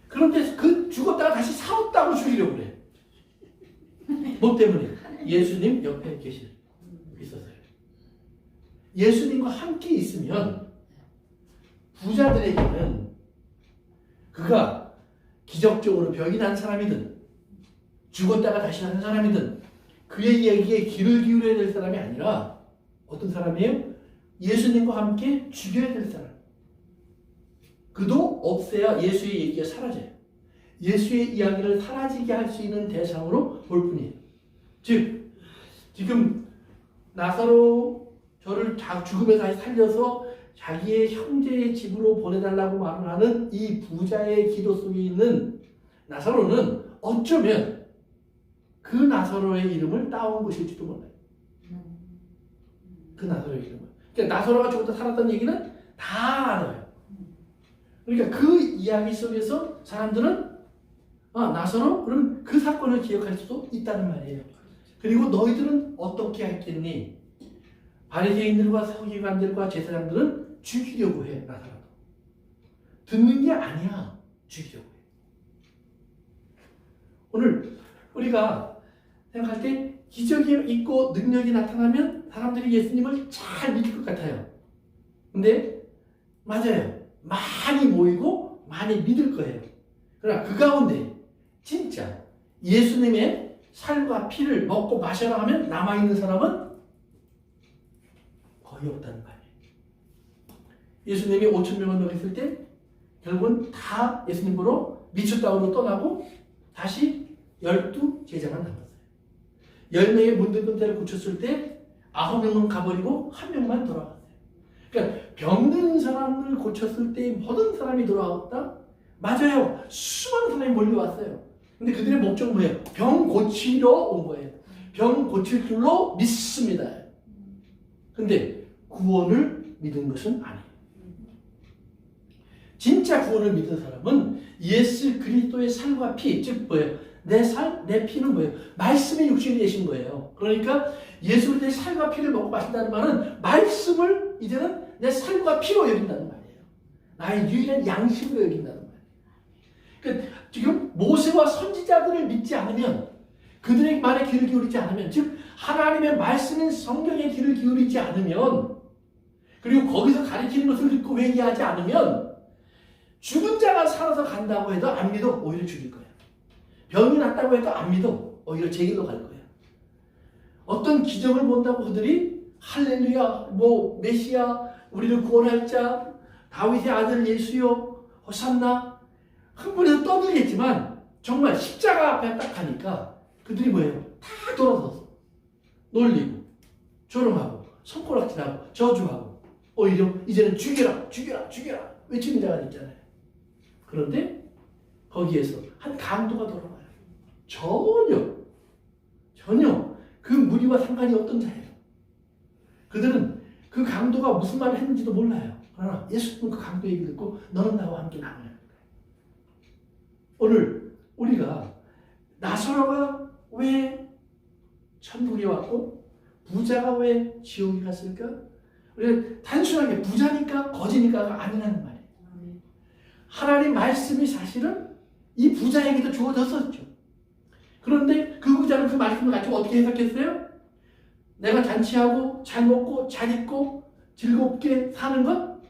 그런데 그 죽었다가 다시 살았다고 죽이려고 그래요. 뭐 때문에? 예수님 옆에 있었어요. 예수님과 함께 있으면 부자들에게는 그가 기적적으로 병이 난 사람이든 죽었다가 다시 사는 사람이든 그의 이야기에 귀를 기울여야 될 사람이 아니라 어떤 사람이에요? 예수님과 함께 죽여야 될 사람. 그도 없애야 예수의 얘기가 사라져요. 예수의 이야기를 사라지게 할 수 있는 대상으로 볼 뿐이에요. 즉 지금 나사로 저를 죽음에서 다시 살려서 자기의 형제의 집으로 보내달라고 말을 하는 이 부자의 기도 속에 있는 나사로는 어쩌면 그 나사로의 이름을 따온 것일지도 몰라요. 그 나사로의 이름을. 그러니까 나사로가 죽었다 살았다는 얘기는 다 알아요. 그러니까 그 이야기 속에서 사람들은 나사로? 그럼 그 사건을 기억할 수도 있다는 말이에요. 그리고 너희들은 어떻게 했겠니? 바리새인들과 서기관들과 제사장들은 죽이려고 해. 나사로도. 듣는 게 아니야. 죽이려고 해. 오늘 우리가 생각할 때 기적이 있고 능력이 나타나면 사람들이 예수님을 잘 믿을 것 같아요. 근데 맞아요. 많이 모이고 많이 믿을 거예요. 그러나 그 가운데 진짜 예수님의 살과 피를 먹고 마셔라 하면 남아있는 사람은 거의 없다는 말이에요. 예수님이 5,000명을 먹였을 때 결국은 다 예수님 보러 미추 땅으로 떠나고 다시 12 제자만 남았어요. 10명의 문둥병자를 고쳤을 때 9명은 가버리고 1명만 돌아왔어요. 그러니까 병든 사람을 고쳤을 때 모든 사람이 돌아왔다? 맞아요. 수많은 사람이 몰려왔어요. 근데 그들의 목적은 뭐예요? 병 고치러 온 거예요. 병 고칠 줄로 믿습니다. 근데 구원을 믿은 것은 아니에요. 진짜 구원을 믿은 사람은 예수 그리스도의 살과 피, 즉 뭐예요? 내 살, 내 피는 뭐예요? 말씀의 육신이 되신 거예요. 그러니까 예수 그리스도의 살과 피를 먹고 마신다는 말은 말씀을 이제는 내 살과 피로 여긴다는 말이에요. 나의 유일한 양식으로 여긴다는 말이에요. 그러니까 지금 모세와 선지자들을 믿지 않으면, 그들의 말에 귀를 기울이지 않으면, 즉 하나님의 말씀인 성경에 귀를 기울이지 않으면, 그리고 거기서 가르치는 것을 듣고 회개하지 않으면 죽은 자가 살아서 간다고 해도 안 믿어. 오히려 죽일 거예요. 병이 났다고 해도 안 믿어. 오히려 제 길로 갈 거예요. 어떤 기적을 본다고 그들이 할렐루야, 뭐 메시아, 우리를 구원할 자, 다윗의 아들 예수여, 호산나 흥분해서 떠들겠지만 정말 십자가 앞에 딱 가니까 그들이 뭐예요? 다 돌아서서 놀리고 조롱하고 손가락질하고 저주하고 오히려 이제는 죽여라 죽여라 죽여라 외치는 자가 됐잖아요. 그런데 거기에서 한 강도가 돌아와요. 전혀 그 무리와 상관이 없던 자예요. 그들은 그 강도가 무슨 말을 했는지도 몰라요. 그러나 예수님은 그 강도 얘기를 듣고 너는 나와 함께 나가야 합니다. 오늘 우리가 나사로가 왜 천국에 왔고 부자가 왜 지옥에 갔을까? 우리가 단순하게 부자니까 거지니까가 아니라는 말이에요. 하나님 말씀이 사실은 이 부자에게도 주어졌었죠. 그런데 그 부자는 그 말씀을 가지고 어떻게 해석했어요? 내가 잔치하고 잘 먹고 잘 입고 즐겁게 사는 것?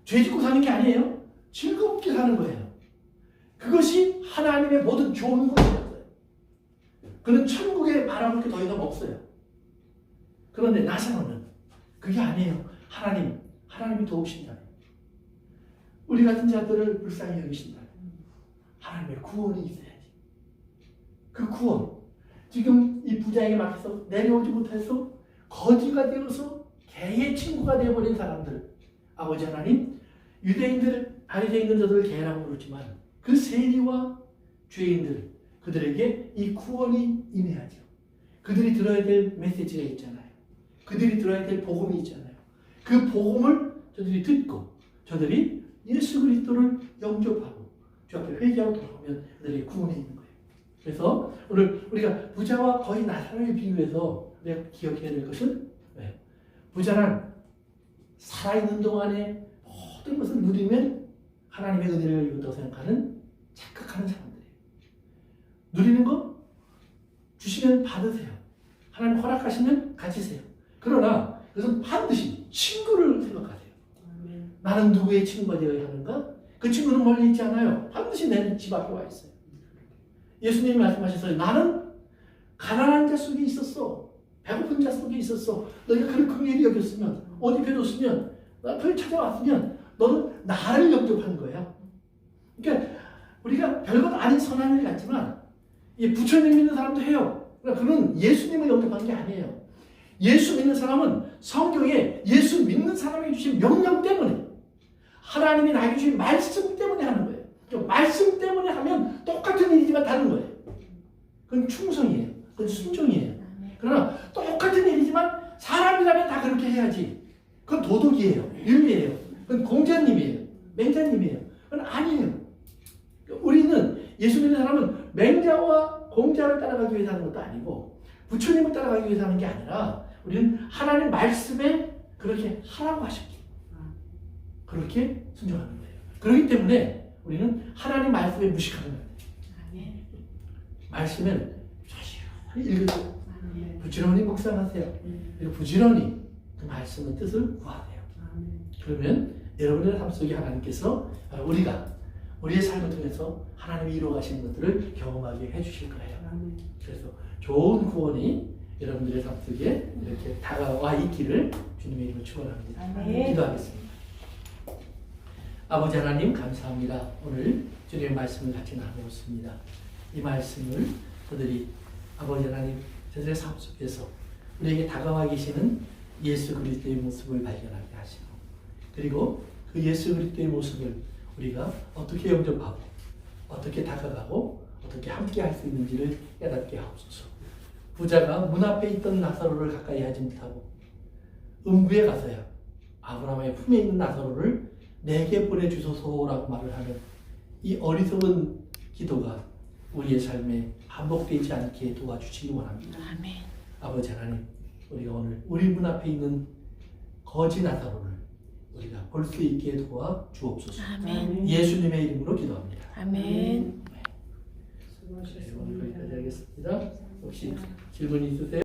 죄 짓고 사는 게 아니에요. 즐겁게 사는 거예요. 그것이 하나님의 모든 좋은 것이었어요. 그는 천국에 바라볼 게 더 이상 없어요. 그런데 나사로는 그게 아니에요. 하나님이 도우신다. 우리 같은 자들을 불쌍히 여기신다. 하나님의 구원이 있어야지. 그 구원, 지금 이 부자에게 맡겨서 내려오지 못해서 거지가 되어서 개의 친구가 되어버린 사람들, 아버지 하나님, 유대인들, 바리새인들 저들을 개라고 부르지만 그 세리와 죄인들, 그들에게 이 구원이 임해야죠. 그들이 들어야 될 메시지가 있잖아요. 그들이 들어야 될 복음이 있잖아요. 그 복음을 저들이 듣고 저들이 예수 그리스도를 영접하고 주 앞에 회개하고 돌아오면 그들의 구원이 있는 거예요. 그래서 오늘 우리가 부자와 거의 나사로를 비유해서 우리가 기억해야 될 것은 왜? 부자란 살아있는 동안에 모든 것을 누리면 하나님의 은혜를 입었다고 생각하는 착각하는 사람들이에요. 누리는 거 주시면 받으세요. 하나님 허락하시면 가지세요. 그러나 그것은 반드시 친구를 생각하세요. 나는 누구의 친구가 되어야 하는가? 그 친구는 멀리 있지 않아요. 반드시 내 집 앞에 와 있어요. 예수님이 말씀하셨어요. 나는 가난한 자 속에 있었어. 배고픈 자 속에 있었어. 너희가 그를 긍휼히 여겼으면, 어디 펴줬으면, 그를 찾아왔으면 너는 나를 영접한 거야. 그러니까 우리가 별것 아닌 선한 일 같지만 부처님 믿는 사람도 해요. 그러니까 그는 예수님을 영접한 게 아니에요. 예수 믿는 사람은 성경에 예수 믿는 사람에게 주신 명령 때문에, 하나님이 나에게 주신 말씀 때문에 하는 거예요. 말씀 때문에 하면 똑같은 일이지만 다른 거예요. 그건 충성이에요. 그건 순종이에요. 그러나 똑같은 일이지만 사람이라면 다 그렇게 해야지. 그건 도덕이에요. 윤리예요. 그건 공자님이에요. 맹자님이에요. 그건 아니에요. 우리는 예수 믿는 사람은 맹자와 공자를 따라가기 위해서 하는 것도 아니고 부처님을 따라가기 위해서 하는 게 아니라 우리는 하나님 말씀에 그렇게 하라고 하셨기, 그렇게 순종하는 거예요. 그렇기 때문에 우리는 하나님 말씀에 무식하는 거예요. 말씀은 읽으세요. 부지런히 묵상하세요. 그리고 부지런히 그 말씀의 뜻을 구하세요. 그러면 여러분의 삶 속에 하나님께서 우리가 우리의 삶을 통해서 하나님이 이루어가신 것들을 경험하게 해주실 거예요. 그래서 좋은 구원이 여러분들의 삶 속에 이렇게 다가와 있기를 주님의 이름으로 축원합니다. 아멘. 기도하겠습니다. 아버지 하나님 감사합니다. 오늘 주님의 말씀을 같이 나누었습니다. 이 말씀을 저들이 아버지 하나님 저들의 삶 속에서 우리에게 다가와 계시는 예수 그리스도의 모습을 발견하게 하시고 그리고 그 예수 그리스도의 모습을 우리가 어떻게 영접하고 어떻게 다가가고 어떻게 함께 할 수 있는지를 깨닫게 하옵소서. 부자가 문 앞에 있던 나사로를 가까이 하지 못하고 음부에 가서야 아브라함의 품에 있는 나사로를 내게 보내주소서라고 말을 하는 이 어리석은 기도가 우리의 삶에 반복되지 않게 도와주시기 원합니다. 아멘. 아버지 하나님, 우리가 오늘 우리 문 앞에 있는 거지 나사로를 우리가 볼 수 있게 도와 주옵소서. 아멘. 예수님의 이름으로 기도합니다. 아멘. 네, 오늘 여기까지 하겠습니다. 혹시 질문 있으세요?